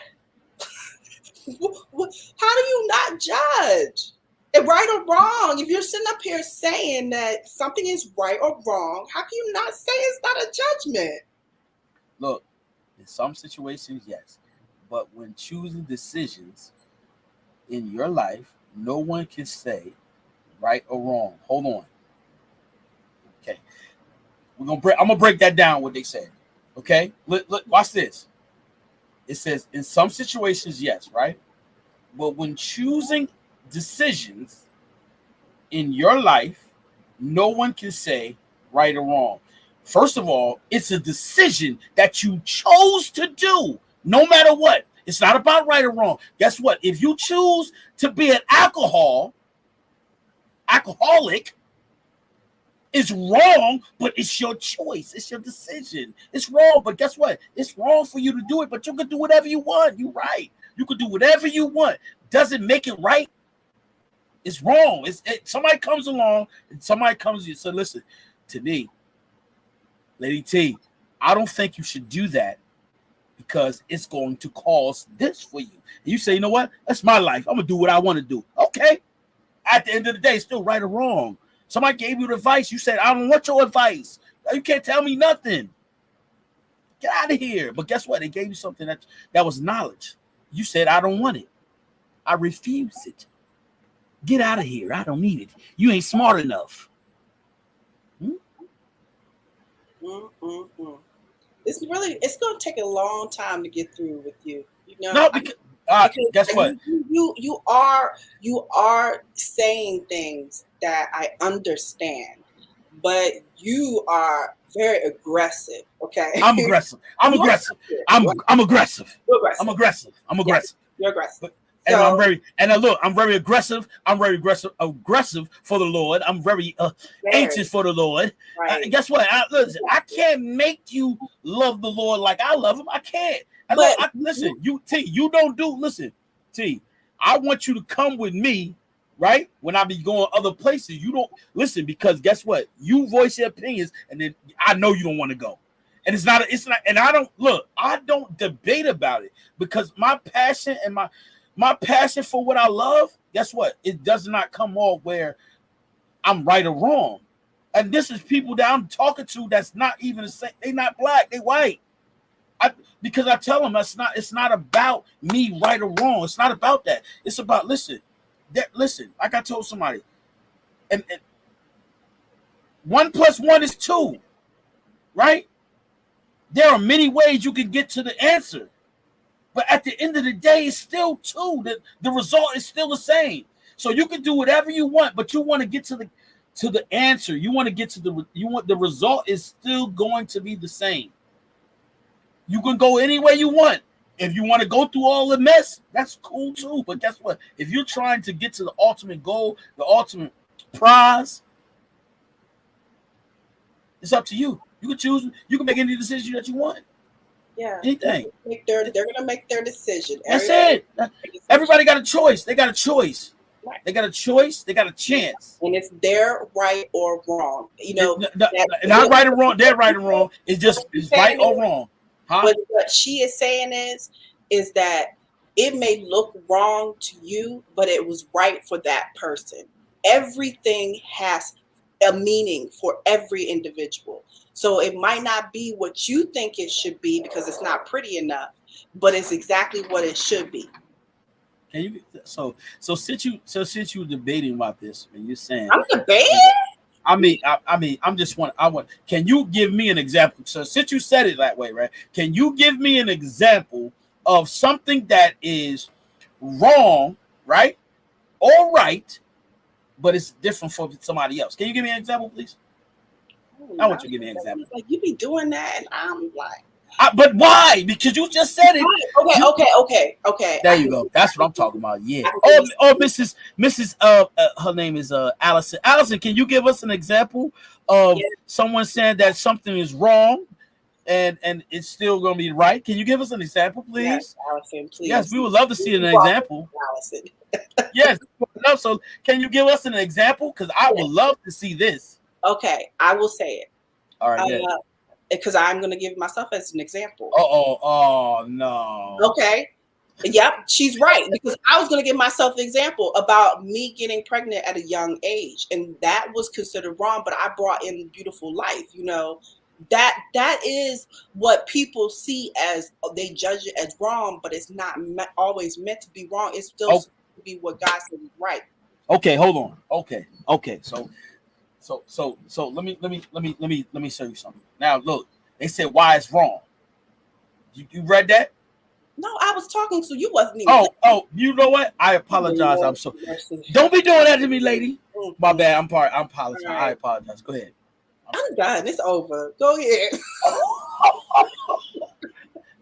How do you not judge? Right or wrong? If you're sitting up here saying that something is right or wrong, how can you not say it's not a judgment? Look, in some situations, yes. But when choosing decisions in your life, no one can say right or wrong. Hold on. Okay. I'm gonna break that down what they said. Okay? Look, watch this. It says in some situations, yes, right? But when choosing decisions in your life, no one can say right or wrong. First of all, it's a decision that you chose to do, no matter what. It's not about right or wrong. Guess what? If you choose to be an alcoholic, it's wrong, but it's your choice. It's your decision. It's wrong, but guess what? It's wrong for you to do it, but you can do whatever you want. You're right. You can do whatever you want. Doesn't make it right. It's wrong. Somebody comes along and somebody comes and says, listen, to me, Lady T, I don't think you should do that because it's going to cause this for you. And you say, you know what? That's my life. I'm going to do what I want to do. Okay. At the end of the day, it's still right or wrong. Somebody gave you the advice. You said, I don't want your advice. You can't tell me nothing. Get out of here. But guess what? They gave you something that was knowledge. You said, I don't want it. I refuse it. Get out of here. I don't need it. You ain't smart enough. It's going to take a long time to get through with you. You know, no, because guess what? You are saying things that I understand, but you are very aggressive. Okay, I'm aggressive. I'm aggressive. I'm aggressive. I'm aggressive. I'm aggressive. You're aggressive. And I'm very aggressive. I'm very aggressive for the Lord. I'm very anxious for the Lord. Right. Guess what? Listen, I can't make you love the Lord like I love him. I can't. Listen, you don't do. Listen, T. I want you to come with me, right? When I be going other places, you don't listen because guess what? You voice your opinions, and then I know you don't want to go. And it's not. And I don't debate about it because my passion and my passion for what I love, guess what? It does not come off where I'm right or wrong. And this is people that I'm talking to that's not even the same. They not black, they white. Because I tell them it's not about me right or wrong. It's not about that. It's about listen, like I told somebody, and 1 + 1 is 2, right? There are many ways you can get to the answer. But at the end of the day, it's still 2. The result is still the same. So you can do whatever you want, but you want to get to the answer. You want to get to the result is still going to be the same. You can go any way you want. If you want to go through all the mess, that's cool too. But guess what? If you're trying to get to the ultimate goal, the ultimate prize, it's up to you. You can choose. You can make any decision that you want. Yeah. Anything. They're going to make their decision. That's it. Everybody got a choice. They got a choice. Right. They got a choice. They got a chance. And it's their right or wrong. You know, not right or wrong. Their right or wrong. It's right or wrong. Huh? But what she is saying is that it may look wrong to you, but it was right for that person. Everything has a meaning for every individual. So it might not be what you think it should be because it's not pretty enough, but it's exactly what it should be. Can you since you're debating about this and you're saying I'm debating? Can you give me an example? So since you said it that way, right? Can you give me an example of something that is wrong, right? Or right, but it's different for somebody else? Can you give me an example, please? I want you to give me an example. Like you be doing that, and I'm like, but why? Because you just said it. Okay. There you go. That's what I'm talking about. Yeah. Mrs. Her name is Allison. Allison, can you give us an example of someone saying that something is wrong and it's still going to be right? Can you give us an example, please? Yes, Allison, please. Yes, we would love to see an example. Allison. Yes. So can you give us an example? Because I would love to see this. Okay, I will say it. All right. Because I'm going to give myself as an example. Oh no. Okay. Yep, she's right, because I was going to give myself an example about me getting pregnant at a young age, and that was considered wrong, but I brought in beautiful life, that is what people see as, they judge it as wrong, but it's not always meant to be wrong. It's still supposed to be what God said is right. Okay, hold on. Okay. So let me show you something. Now look, they said why it's wrong. You read that? No, I was talking to you. Wasn't even. Oh, you know what? I apologize. I'm so. Don't be doing that to me, lady. My bad. I'm apologizing. Right. I apologize. Go ahead. I'm done. It's over. Go ahead.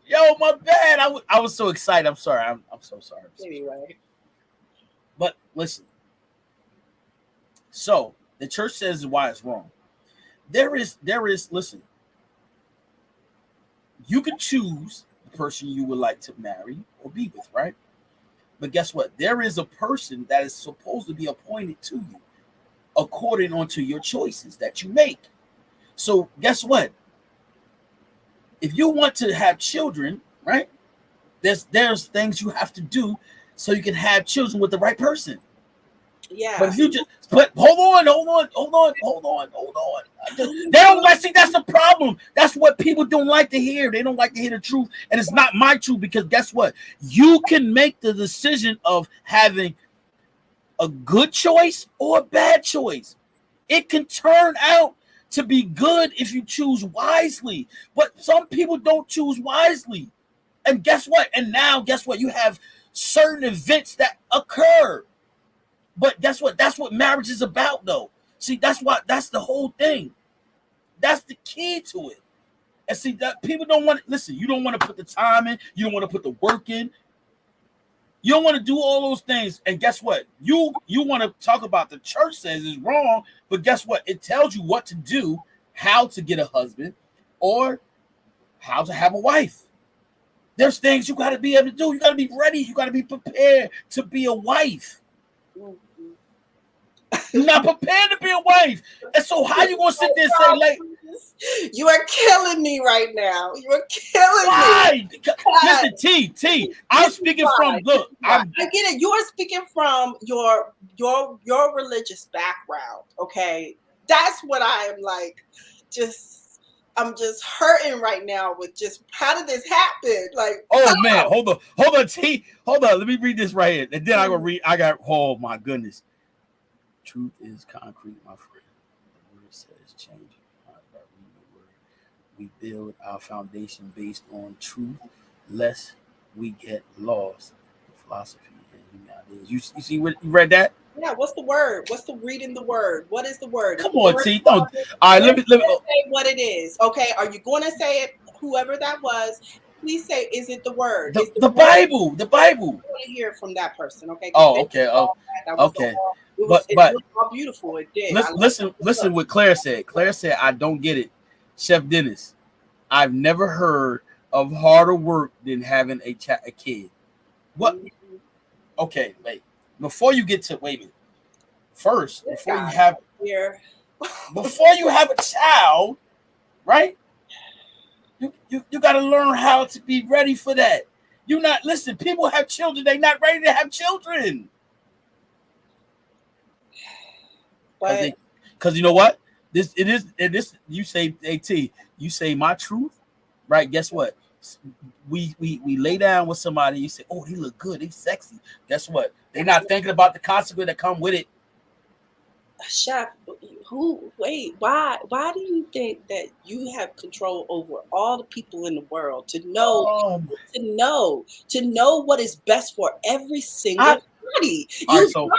Yo, my bad. I was so excited. I'm sorry. I'm so sorry. Anyway. But listen. So the church says why it's wrong. There is. Listen. You can choose the person you would like to marry or be with, right? But guess what? There is a person that is supposed to be appointed to you according onto your choices that you make. So guess what? If you want to have children, right? There's things you have to do so you can have children with the right person. Yeah. But if you just hold on. They don't like, see, that's the problem. That's what people don't like to hear. They don't like to hear the truth. And it's not my truth, because guess what? You can make the decision of having a good choice or a bad choice. It can turn out to be good if you choose wisely. But some people don't choose wisely. And guess what? And now guess what? You have certain events that occur. But guess what? That's what marriage is about, though. See, that's the whole thing. That's the key to it. And see, that people don't want to listen. You don't want to put the time in. You don't want to put the work in. You don't want to do all those things. And guess what? You want to talk about the church says is wrong, but guess what? It tells you what to do, how to get a husband, or how to have a wife. There's things you got to be able to do. You got to be ready. You got to be prepared to be a wife. You're not prepared to be a wife. And so how you going to sit there and say, like, you are killing me right now. You are killing me. Listen, T, I'm speaking from, look. I get it. You are speaking from your religious background, okay? That's what I am like, I'm just hurting right now with just, how did this happen? Like, oh man, hold on, T. Hold on. Let me read this right here. And then I got, oh my goodness. Truth is concrete, my friend. The word says change your mind by reading the word. We build our foundation based on truth, lest we get lost in philosophy and humanity. You see what you read that? Yeah, what's the word? What's the reading the word? What is the word? Come on, T. All right, let me say what it is. Okay, are you going to say it? Whoever that was, please say, is it the word? The Bible. The Bible. I want to hear from that person. Okay. Oh, okay. Okay. But how beautiful it did. Listen what Claire said. Claire said, I don't get it. Chef Dennis, I've never heard of harder work than having a kid. What? Mm-hmm. Okay, wait. Before you get to, wait a minute. First, before you have a child, right? You got to learn how to be ready for that. Listen, people have children. They're not ready to have children. Because you know what? This you say, AT, you say my truth, right? Guess what? We lay down with somebody, you say, oh, they look good, they sexy. Guess what? They're not thinking about the consequences that come with it. Chef, why do you think that you have control over all the people in the world to know what is best for every single body? You don't.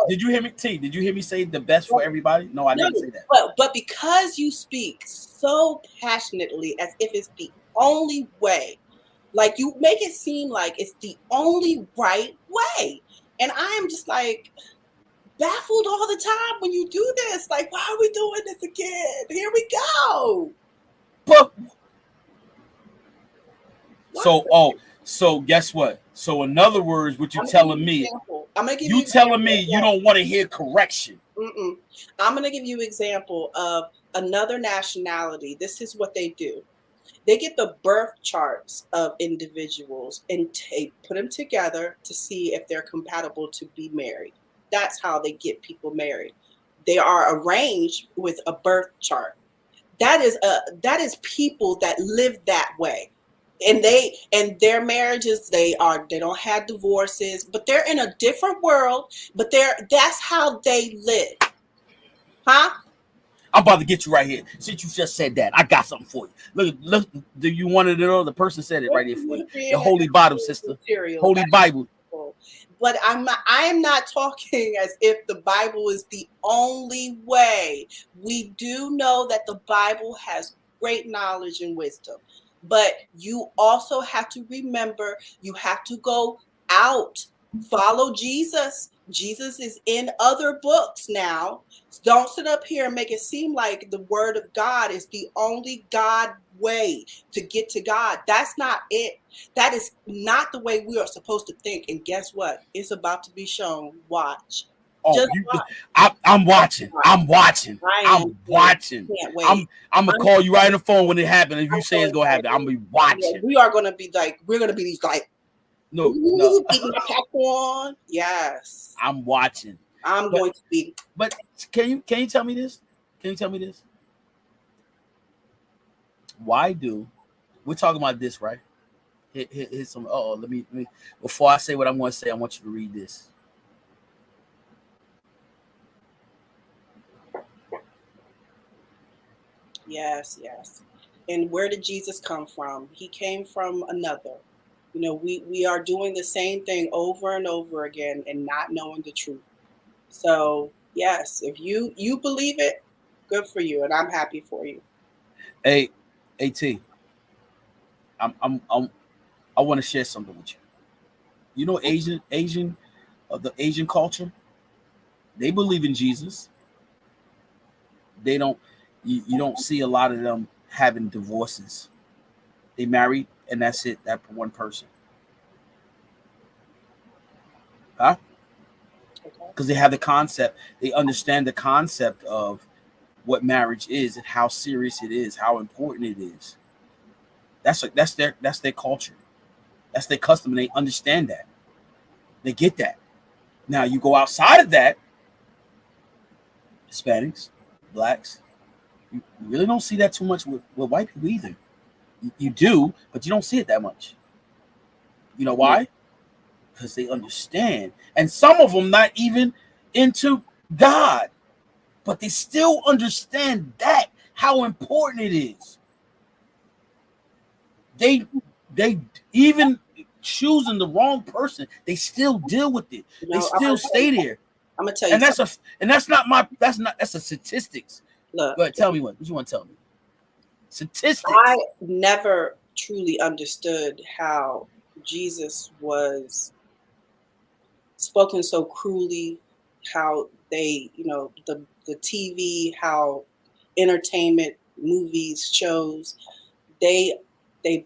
Did you hear me, T? Did you hear me say the best for everybody? No, I didn't say that. But because you speak so passionately as if it's the only way, like you make it seem like it's the only right way. And I am just like baffled all the time when you do this. Like, why are we doing this again? Here we go. But so guess what? So in other words, what you're telling me, you telling me you don't want to hear correction. I'm going to give you an example of another nationality. This is what they do. They get the birth charts of individuals and put them together to see if they're compatible to be married. That's how they get people married. They are arranged with a birth chart. That is people that live that way. And their marriages, they don't have divorces, but they're in a different world, but that's how they live. Huh? I'm about to get you right here. Since you just said that, I got something for you. Look, do you want to know? The person said it right here for you. The Holy Bible, sister. Holy Bible. But I am not talking as if the Bible is the only way. We do know that the Bible has great knowledge and wisdom, but you also have to remember, you have to go out, follow Jesus. Jesus is in other books now. Don't sit up here and make it seem like the word of God is the only God way to get to God. That's not it. That is not the way we are supposed to think. And guess what? It's about to be shown. Watch. Oh, I'm watching. I'm watching. I'm watching. Can't wait. I'm gonna call you right on the phone when it happens. If you say it's gonna happen, I'm gonna be watching. Yeah, we are gonna be like, we're gonna be these like, no, eating my popcorn. Yes, I'm watching. I'm going to be. But can you tell me this? Can you tell me this? Why do we're talking about this, right? Here's some. Let me. Before I say what I'm going to say, I want you to read this. Yes. And where did Jesus come from? He came from another. You know, we are doing the same thing over and over again and not knowing the truth. So yes, if you believe it, good for you, and I'm happy for you. Hey, AT, I want to share something with you. You know, Asian of the Asian culture, they believe in Jesus. They don't. You don't see a lot of them having divorces. They married, and that's it. That one person. Huh? Because they have the concept. They understand the concept of what marriage is and how serious it is, how important it is. That's their culture. That's their custom, and they understand that. They get that. Now you go outside of that, Hispanics, blacks, you really don't see that too much with white people either. You do, but you don't see it that much. You know why? Because they understand. And some of them not even into God, but they still understand that, how important it is. They even choosing the wrong person, they still deal with it. They still stay there. I'm gonna tell you, that's a statistics. Look, go ahead, tell me what you want to tell me. Statistics. I never truly understood how Jesus was spoken so cruelly, how they, the TV, how entertainment, movies, shows, they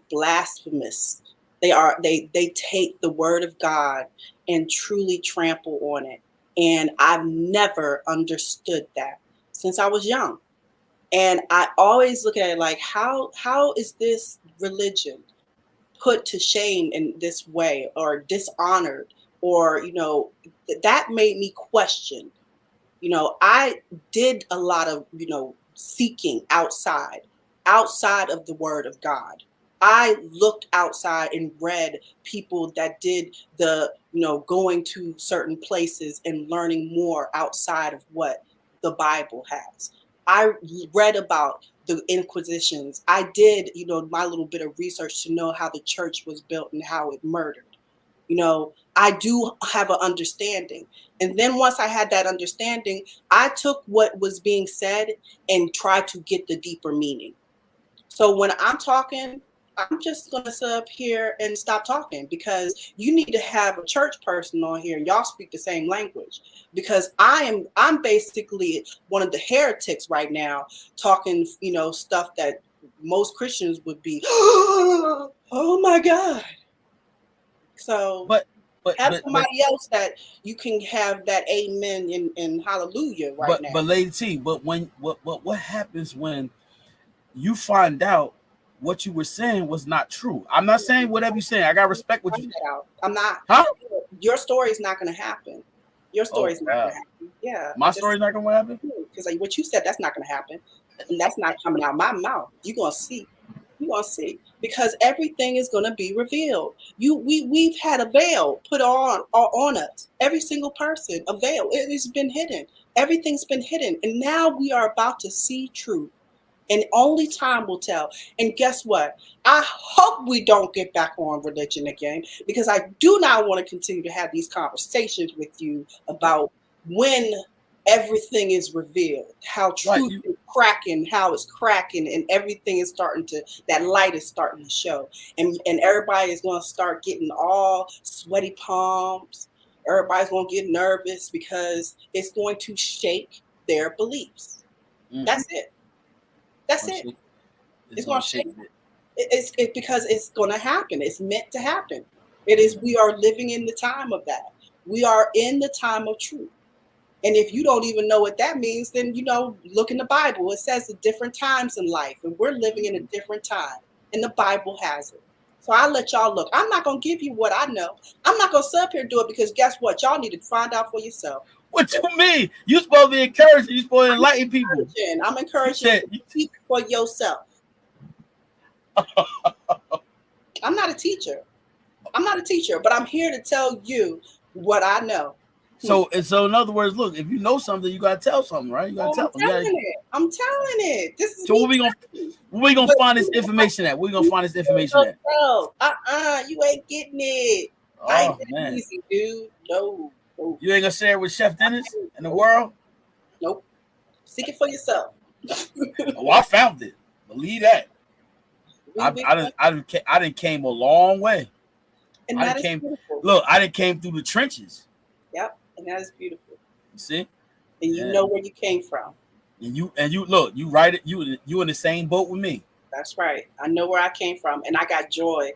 blasphemous. They take the word of God and truly trample on it. And I've never understood that since I was young. And I always look at it like, how is this religion put to shame in this way, or dishonored, or that made me question. I did a lot of seeking outside of the word of God. I looked outside and read people that did the going to certain places and learning more outside of what the Bible has. I read about the Inquisitions. I did, my little bit of research to know how the church was built and how it murdered. I do have an understanding. And then once I had that understanding, I took what was being said and tried to get the deeper meaning. So when I'm talking, I'm just going to sit up here and stop talking, because you need to have a church person on here and y'all speak the same language, because I'm basically one of the heretics right now, talking, stuff that most Christians would be, oh my God. So but have somebody else that you can have that amen and hallelujah right now. But Lady T, but what happens when you find out what you were saying was not true. I'm not saying whatever you're saying. I got respect what you. I'm not. Huh? Your story is not going to happen. Your story is not going to happen. Yeah. My story's not going to happen? Because like what you said, that's not going to happen. And that's not coming out of my mouth. You're going to see. You're going to see. Because everything is going to be revealed. We've had a veil put on us. Every single person, a veil. It has been hidden. Everything's been hidden. And now we are about to see truth. And only time will tell. And guess what? I hope we don't get back on religion again, because I do not want to continue to have these conversations with you about when everything is revealed, how truth is cracking, how it's cracking, and everything is starting to, that light is starting to show. And everybody is going to start getting all sweaty palms. Everybody's going to get nervous because it's going to shake their beliefs. That's it. That's it. It's going to shake. It's because it's going to happen. It's meant to happen. It is. We are living in the time of that. We are in the time of truth. And if you don't even know what that means, then, look in the Bible. It says the different times in life, and we're living in a different time, and the Bible has it. So I'll let y'all look. I'm not going to give you what I know. I'm not going to sit up here and do it, because guess what? Y'all need to find out for yourself. What you mean? You're supposed to be encouraging. You're supposed to enlighten people. I'm encouraging you to speak for yourself. I'm not a teacher. But I'm here to tell you what I know. So in other words, look, if you know something, you gotta tell something, right? You gotta tell them. I'm telling it. This is so where we gonna find this information at? Where we gonna find this information at? You ain't getting it. Oh man, easy, dude. No. You ain't gonna share it with Chef Dennis in the world? Nope. Seek it for yourself. Oh, I found it. Believe that. I didn't came a long way. And that is beautiful. Look, I didn't came through the trenches. Yep, and that is beautiful. You see? And you know where you came from. And you look, you right it. You in the same boat with me. That's right. I know where I came from, and I got joy.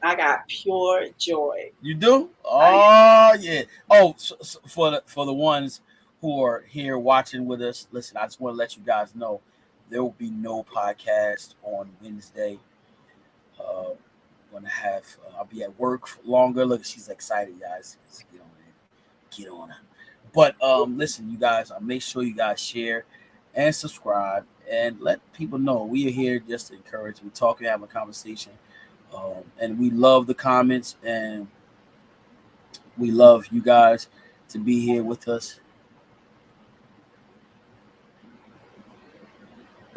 I got pure joy. You do? Oh yeah. Oh, so for the ones who are here watching with us, listen. I just want to let you guys know there will be no podcast on Wednesday. I'll be at work for longer. Look, she's excited, guys. Get on her. But listen, you guys. Make sure you guys share and subscribe and let people know we are here just to encourage. We're talking, having a conversation. And we love the comments, and we love you guys to be here with us.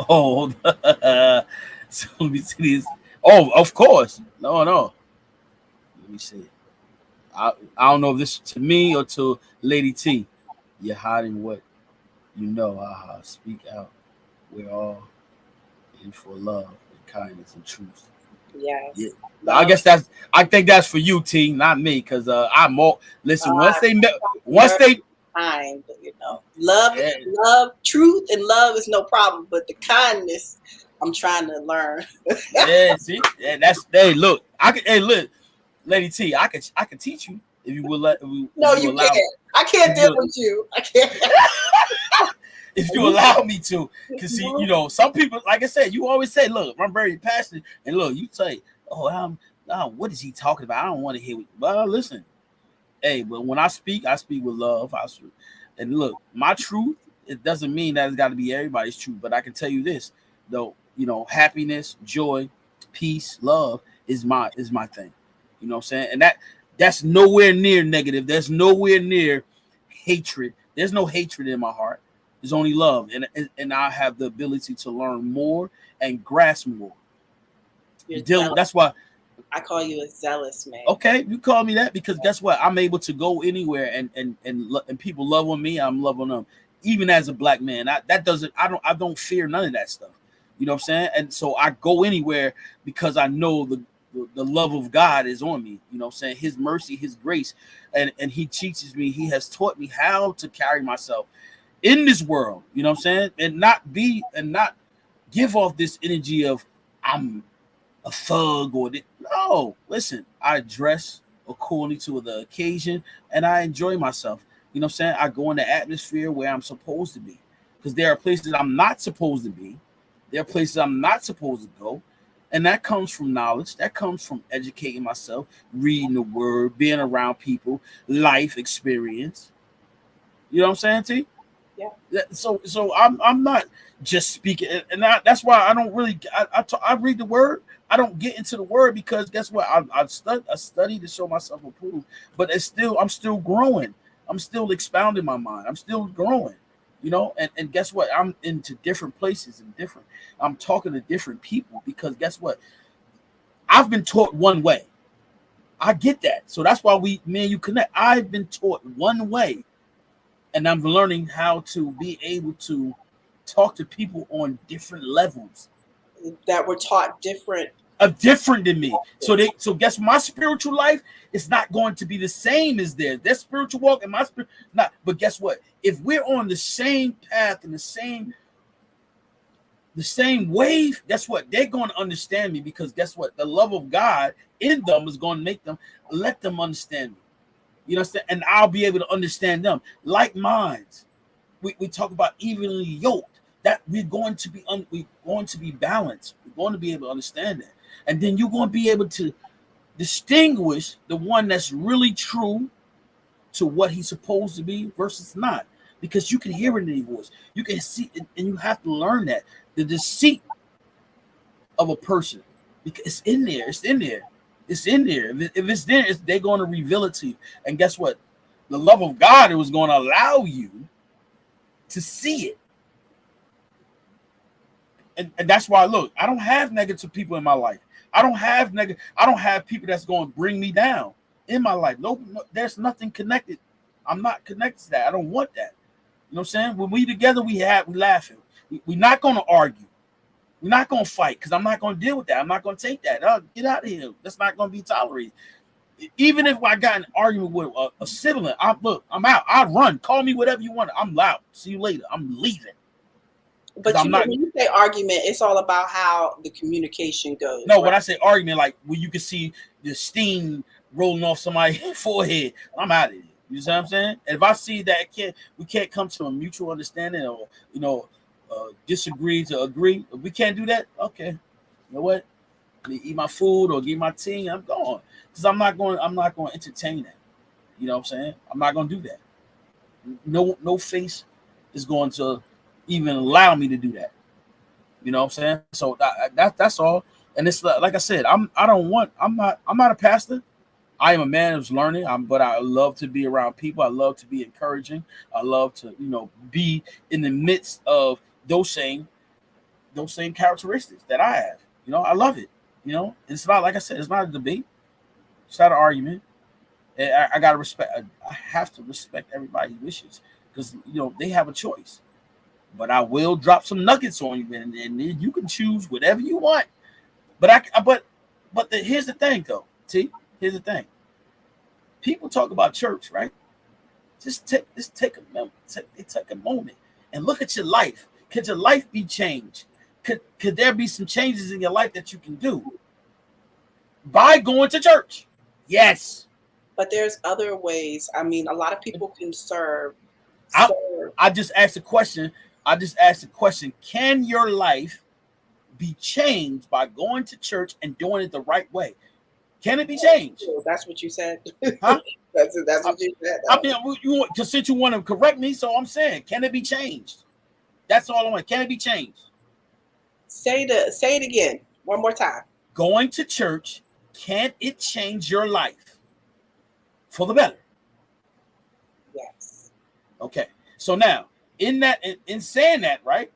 Oh, so let me see this. Oh, of course. No. Let me see. I don't know if this is to me or to Lady T. You're hiding what you know. Speak out. We're all in for love and kindness and truth. Yes. Yeah. I think that's for you, T, not me, because I'm more. Listen, once they kind, love, truth, and love is no problem, but the kindness, I'm trying to learn. Yeah, see, look, look, Lady T, I could teach you if you will let. No, you can't. I can't deal with you. I can't. If you allow me to, because see, some people, like I said, you always say, look, I'm very passionate, and look, you say, what is he talking about? I don't want to hear. Well, listen, hey, but when I speak with love. And look, my truth, it doesn't mean that it's got to be everybody's truth, but I can tell you this, though, happiness, joy, peace, love is my thing. You know what I'm saying? And that's nowhere near negative. There's nowhere near hatred. There's no hatred in my heart. There's only love, and I have the ability to learn more and grasp more. That's why I call you a zealous man. Okay, you call me that because guess what? I'm able to go anywhere, and people love on me. I'm loving them, even as a black man. I don't fear none of that stuff. You know what I'm saying? And so I go anywhere because I know the love of God is on me. You know what I'm saying? His mercy, His grace, and He teaches me. He has taught me how to carry myself in this world, you know what I'm saying? And not give off this energy of I'm a thug or no. Listen, I dress according to the occasion and I enjoy myself. You know what I'm saying? I go in the atmosphere where I'm supposed to be. Because there are places I'm not supposed to be. There are places I'm not supposed to go. And that comes from knowledge. That comes from educating myself, reading the word, being around people, life experience. You know what I'm saying, T? Yeah. So I'm not just speaking, and that's why I don't really I read the word. I don't get into the word because guess what? I study to show myself approved, but I'm still growing. I'm still expounding my mind. I'm still growing. And guess what? I'm into different places and different. I'm talking to different people because guess what? I've been taught one way. I get that. So that's why me and you connect. I've been taught one way, and I'm learning how to be able to talk to people on different levels That were taught different. different than me. So guess my spiritual life is not going to be the same as theirs. Their spiritual walk and my spirit not. But guess what? If we're on the same path and the same wave, guess what? They're going to understand me because guess what? The love of God in them is going to let them understand me. You know what I'm saying? And I'll be able to understand them. Like minds. We talk about evenly yoked. That we're going to be balanced. We're going to be able to understand that. And then you're going to be able to distinguish the one that's really true to what he's supposed to be versus not. Because you can hear it in his voice. You can see it, and you have to learn that. The deceit of a person. Because it's in there. It's in there. It's in there. If it's there, they're going to reveal it to you. And guess what? The love of God is going to allow you to see it. And that's why, look, I don't have negative people in my life. I don't have people that's going to bring me down in my life. No, there's nothing connected. I'm not connected to that. I don't want that. You know what I'm saying? When we together, we laughing. We're not going to argue. We're not going to fight because I'm not going to deal with that. I'm not going to take that. Get out of here. That's not going to be tolerated. Even if I got an argument with a sibling, I'm out. I'll run. Call me whatever you want. I'm loud. See you later. I'm leaving. But when you say argument, it's all about how the communication goes. No, right? When I say argument, like when you can see the steam rolling off somebody's forehead, I'm out of here. You see what I'm saying? And if I see that we can't come to a mutual understanding or disagree to agree, if we can't do that, okay. You know what? Eat my food or get my tea. I'm gone because I'm not going to entertain that. You know what I'm saying? I'm not going to do that. No face is going to even allow me to do that. You know what I'm saying? So that's all. And it's like I said, I'm not a pastor. I am a man who's learning. But I love to be around people. I love to be encouraging. I love to be in the midst of those same characteristics that I have. I love it. It's not, like I said, it's not a debate. It's not an argument. I gotta respect. I have to respect everybody's wishes because they have a choice. But I will drop some nuggets on you, and you can choose whatever you want. But here's the thing, though. See, here's the thing. People talk about church, right? Just take a moment and look at your life. Could your life be changed? Could there be some changes in your life that you can do by going to church? Yes. But there's other ways. I mean, a lot of people can serve. I just asked a question. Can your life be changed by going to church and doing it the right way? Can it be changed? That's what you said. Huh? That's what you said. I mean, since you want to correct me, so I'm saying, can it be changed? That's all I want. Can it be changed? Say it again. One more time. Going to church, can it change your life for the better? Yes. Okay. So now, in saying that, right?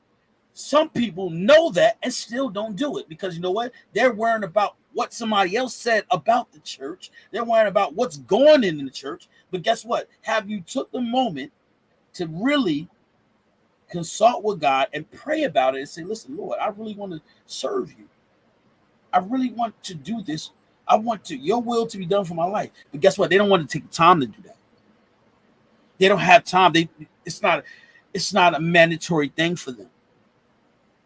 Some people know that and still don't do it because you know what? They're worrying about what somebody else said about the church. They're worrying about what's going on in the church. But guess what? Have you took the moment to really consult with God and pray about it and say, listen, Lord, I really want to serve you. I really want to do this. I want your will to be done for my life. But guess what? They don't want to take the time to do that. They don't have time. It's not a mandatory thing for them.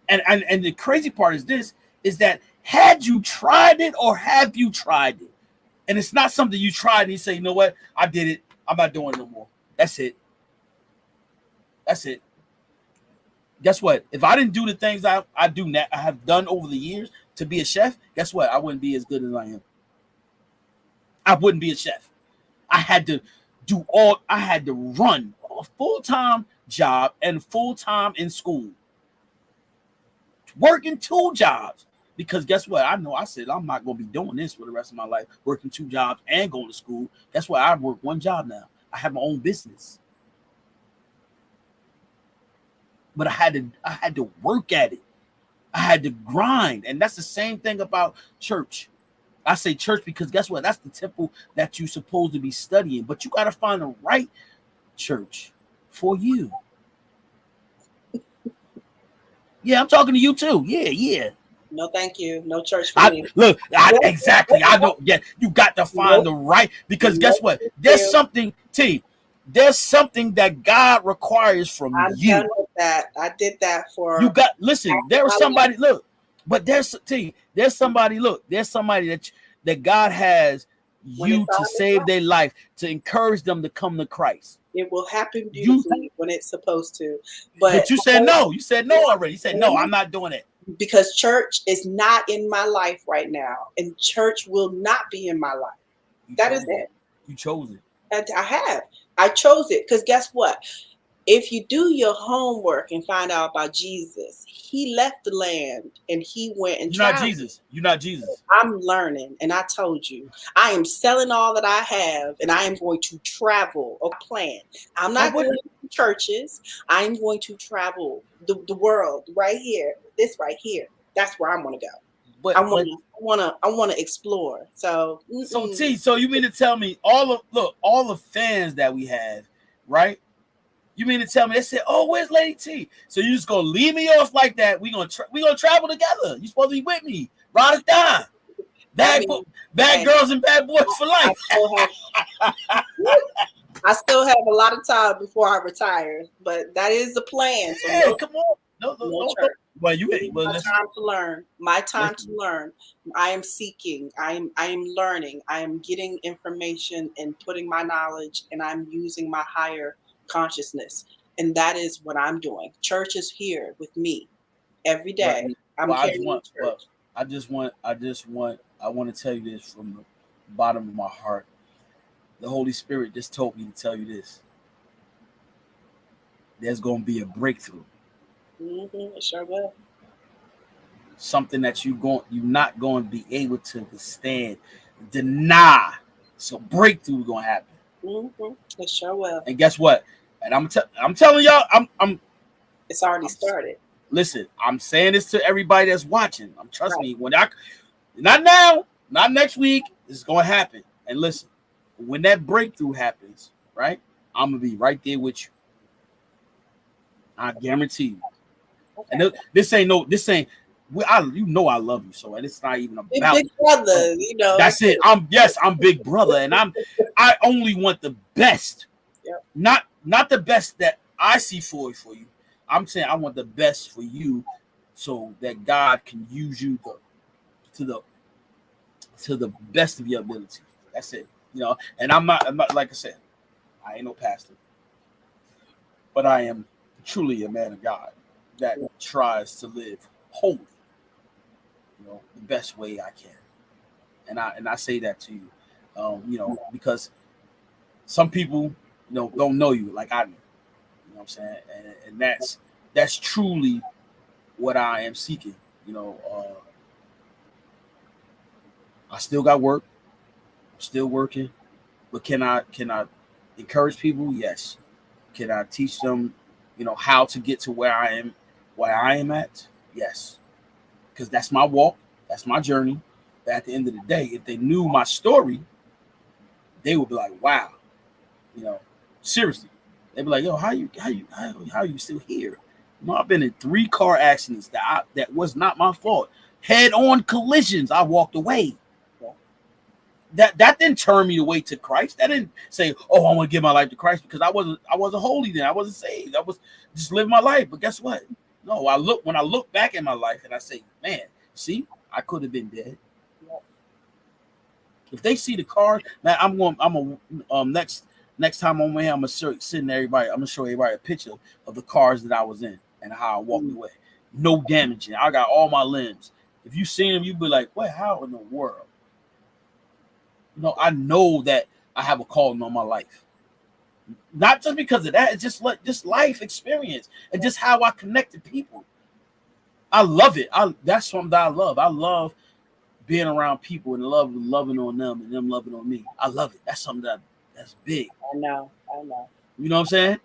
And the crazy part is that had you tried it or have you tried it? And it's not something you tried and you say, you know what? I did it. I'm not doing it no more. That's it. Guess what? If I didn't do the things I have done over the years, to be a chef, guess what? I wouldn't be as good as I am. I wouldn't be a chef. I had to run a full-time job and full-time in school, working 2 jobs. Because guess what? I said I'm not going to be doing this for the rest of my life, working 2 jobs and going to school. That's why I work 1 job now. I have my own business. But I had to work at it. I had to grind. And that's the same thing about church. I say church because guess what? That's the temple that you're supposed to be studying. But you got to find the right church for you. Yeah, I'm talking to you too. Yeah. No, thank you. No church for me. Look, exactly. I know. Yeah, you got to find the right, because guess what? There's something, T. There's something that God requires from you. I'm done with that. I did that for you. Listen, there was somebody. Look, but there's somebody. Look, there's somebody that God has you to save their life, to encourage them to come to Christ. It will happen beautifully when it's supposed to. But you said no. You said no already. You said no. I'm not doing it. Because church is not in my life right now, and church will not be in my life. That is it. You chose it. I have. I chose it because guess what? If you do your homework and find out about Jesus, he left the land and he went and traveled. You're not Jesus. I'm learning, and I told you, I am selling all that I have, and I am going to travel a plan. I'm not going to churches. I'm going to travel the world right here. This right here. That's where I'm going to go. But I want to explore. So T. So you mean to tell me all the fans that we have, right? You mean to tell me they said, "Oh, where's Lady T?" So you just gonna leave me off like that? We gonna travel together. You supposed to be with me, ride or die. Bad girls and bad boys for life. I still have a lot of time before I retire, but that is the plan. So hey, come on, no. Well, my time to learn. My time to learn. I am seeking. I am learning. I am getting information and putting my knowledge, and I'm using my higher consciousness, and that is what I'm doing. Church is here with me every day. I want to tell you this from the bottom of my heart. The Holy Spirit just told me to tell you this. There's going to be a breakthrough. It sure will. Something that you're not going to be able to withstand, deny. So breakthrough going to happen. It sure will. And guess what? And I'm telling y'all, it's already started. Listen, I'm saying this to everybody that's watching. Trust me, not now, not next week, it's gonna happen. And listen, when that breakthrough happens, right? I'm gonna be right there with you. I guarantee you. Okay. And this ain't. I love you, so it's not even about big brother. That's it. I'm big brother, and I only want the best. Yep. Not the best that I see for you. I'm saying I want the best for you, so that God can use you to the best of your ability. That's it. And I'm not like I said, I ain't no pastor, but I am truly a man of God that tries to live holy, the best way I can. And I say that to you, because some people, don't know you like I do. You know what I'm saying? And that's truly what I am seeking. I still got work. I'm still working. But can I encourage people? Yes. Can I teach them, how to get to where I am at? Yes. Because that's my walk. That's my journey. But at the end of the day, if they knew my story, they would be like, wow. Seriously. They'd be like, yo, how you still here? I've been in 3 car accidents that was not my fault. Head-on collisions. I walked away. That didn't turn me away to Christ. That didn't say, oh, I want to give my life to Christ, because I wasn't holy then. I wasn't saved. I was just living my life. But guess what? No, when I look back at my life and I say, man, see, I could have been dead. If they see the car, man, next time I'm here, I'm gonna send everybody. I'm gonna show everybody a picture of the cars that I was in and how I walked away. No damaging. I got all my limbs. if you see him, you'd be like, "What? How in the world?" I know that I have a calling on my life. Not just because of that, it's just life experience and just how I connect to people. I love it. That's something that I love. I love being around people and loving on them and them loving on me. I love it. That's something that's big. I know. You know what I'm saying?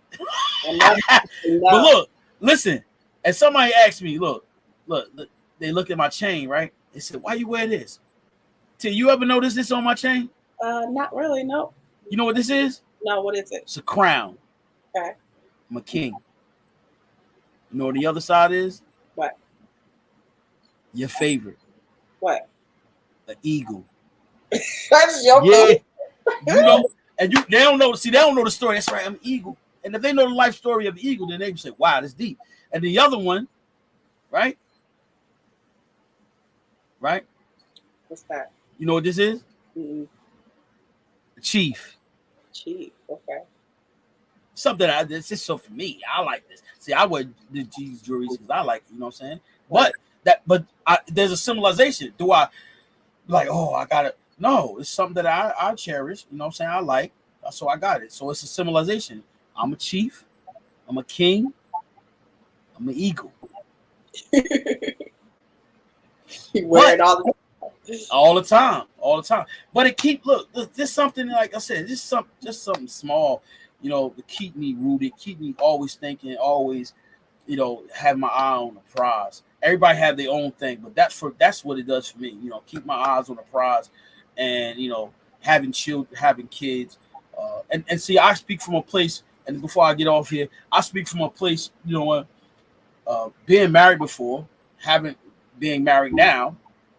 I know. But look, listen. And somebody asked me, look, they look at my chain, right? They said, "Why you wear this?" Till you ever notice this on my chain? Not really. No. You know what this is? No. What is it? It's a crown. Okay. I'm a king. You know what the other side is? What? Your favorite. What? The eagle. That's your favorite. You know, and they don't know. See, they don't know the story. That's right. I'm an eagle. And if they know the life story of the eagle, then they say, "Wow, that's deep." And the other one, right? Right? What's that? You know what this is? Mm-hmm. The chief. Chief. Okay. Something this is so for me. I like this. See, I wear the G's jewelry because I like it. You know what I'm saying? But there's a symbolization. Do I like? Oh, I got it. No, it's something that I cherish. You know what I'm saying? I like. So I got it. So it's a symbolization. I'm a chief. I'm a king. I'm an eagle. You wear it all the time. But it look, this something like I said, just something small, to keep me rooted, keep me always thinking, always, have my eye on the prize. Everybody have their own thing, but that's what it does for me. Keep my eyes on the prize, and having children, having kids, and see, I speak from a place. And before I get off here, I speak from a place, being married before, being married now,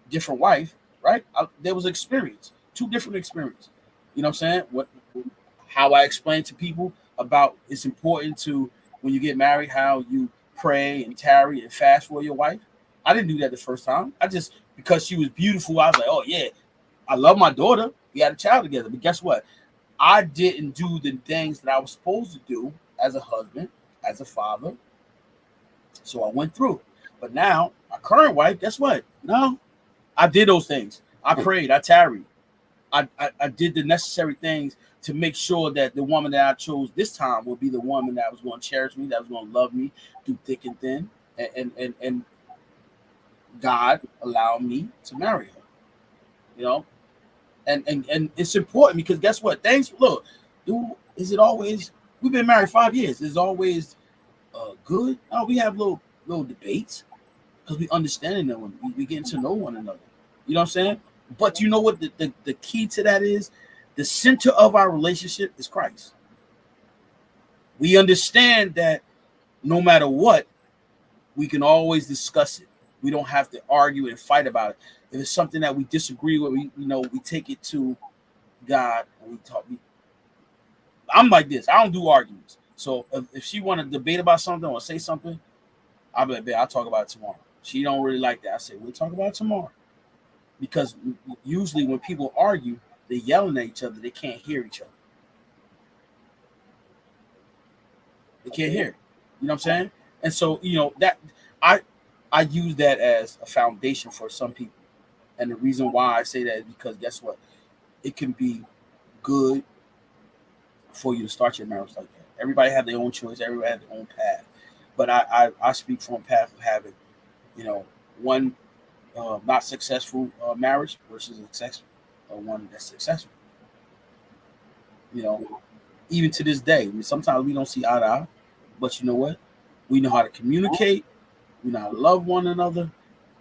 different wife, right? There was experience, 2 different experiences. You know what I'm saying? How I explain to people about it's important to, when you get married, how you pray and tarry and fast for your wife. I didn't do that the first time. Because she was beautiful, I was like, oh yeah, I love my daughter. We had a child together. But guess what? I didn't do the things that I was supposed to do as a husband, as a father. So I went through. But now, my current wife, guess what? No, I did those things. I prayed. I tarried. I did the necessary things to make sure that the woman that I chose this time would be the woman that was going to cherish me, that was going to love me through thick and thin. And God allowed me to marry her. And it's important because guess what? Is it always, we've been married 5 years. Is it always good? No, we have little debates because we understanding that when we getting to know one another. You know what I'm saying? But you know what the key to that is? The center of our relationship is Christ. We understand that no matter what, we can always discuss it. We don't have to argue and fight about it. If it's something that we disagree with, we take it to God and we talk. I'm like this. I don't do arguments. So if she want to debate about something or say something, I'll be like, "Babe, I'll talk about it tomorrow." She don't really like that. I say, "We'll talk about it tomorrow." Because usually when people argue, they're yelling at each other. They can't hear each other. They can't hear. You know what I'm saying? And so, that I use that as a foundation for some people. And the reason why I say that is because guess what? It can be good for you to start your marriage like that. Everybody have their own choice. Everybody have their own path. But I speak from a path of having, one not successful marriage versus one that's successful. Even to this day, sometimes we don't see eye to eye, but you know what? We know how to communicate. We know how to love one another,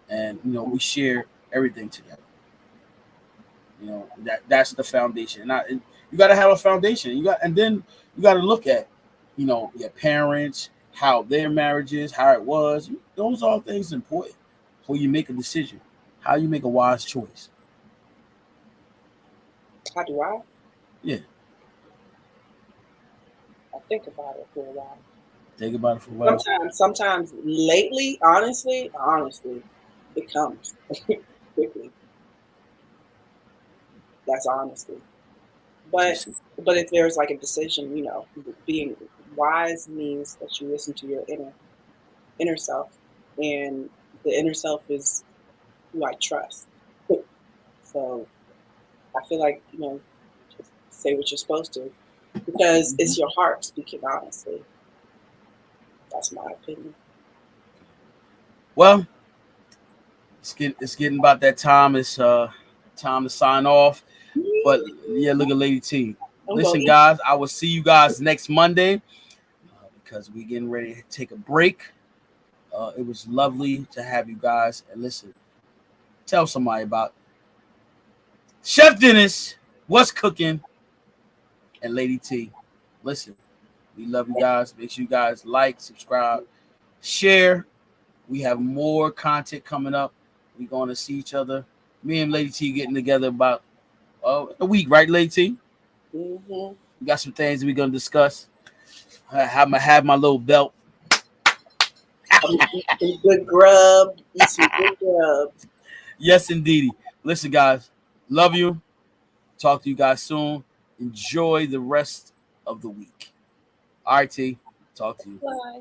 and we share everything together. That's the foundation. And you got to have a foundation. Then you got to look at, your parents, how their marriage is, how it was. Those are all things important before you make a decision. How you make a wise choice. How do I? Yeah. I think about it for a while. Think about it for a while. Sometimes lately, honestly, it comes quickly. That's honesty. But if there's like a decision, being wise means that you listen to your inner self, and the inner self is who I trust. So I feel like, just say what you're supposed to because it's your heart speaking honestly. That's my opinion. Well, it's getting about that time. It's time to sign off. But yeah, look at Lady T. Listen, guys, I will see you guys next Monday because we're getting ready to take a break. It was lovely to have you guys. And listen, tell somebody about Chef Dennis, what's cooking, and Lady T. Listen, we love you guys. Make sure you guys like, subscribe, share. We have more content coming up. We're going to see each other. Me and Lady T getting together about a week, right, Lady T? Mm-hmm. We got some things we're going to discuss. I have my little belt. Eat some good grub. Eat some good grub. Yes, indeedy. Listen, guys, love you. Talk to you guys soon. Enjoy the rest of the week. All right, T. Talk to you. Bye.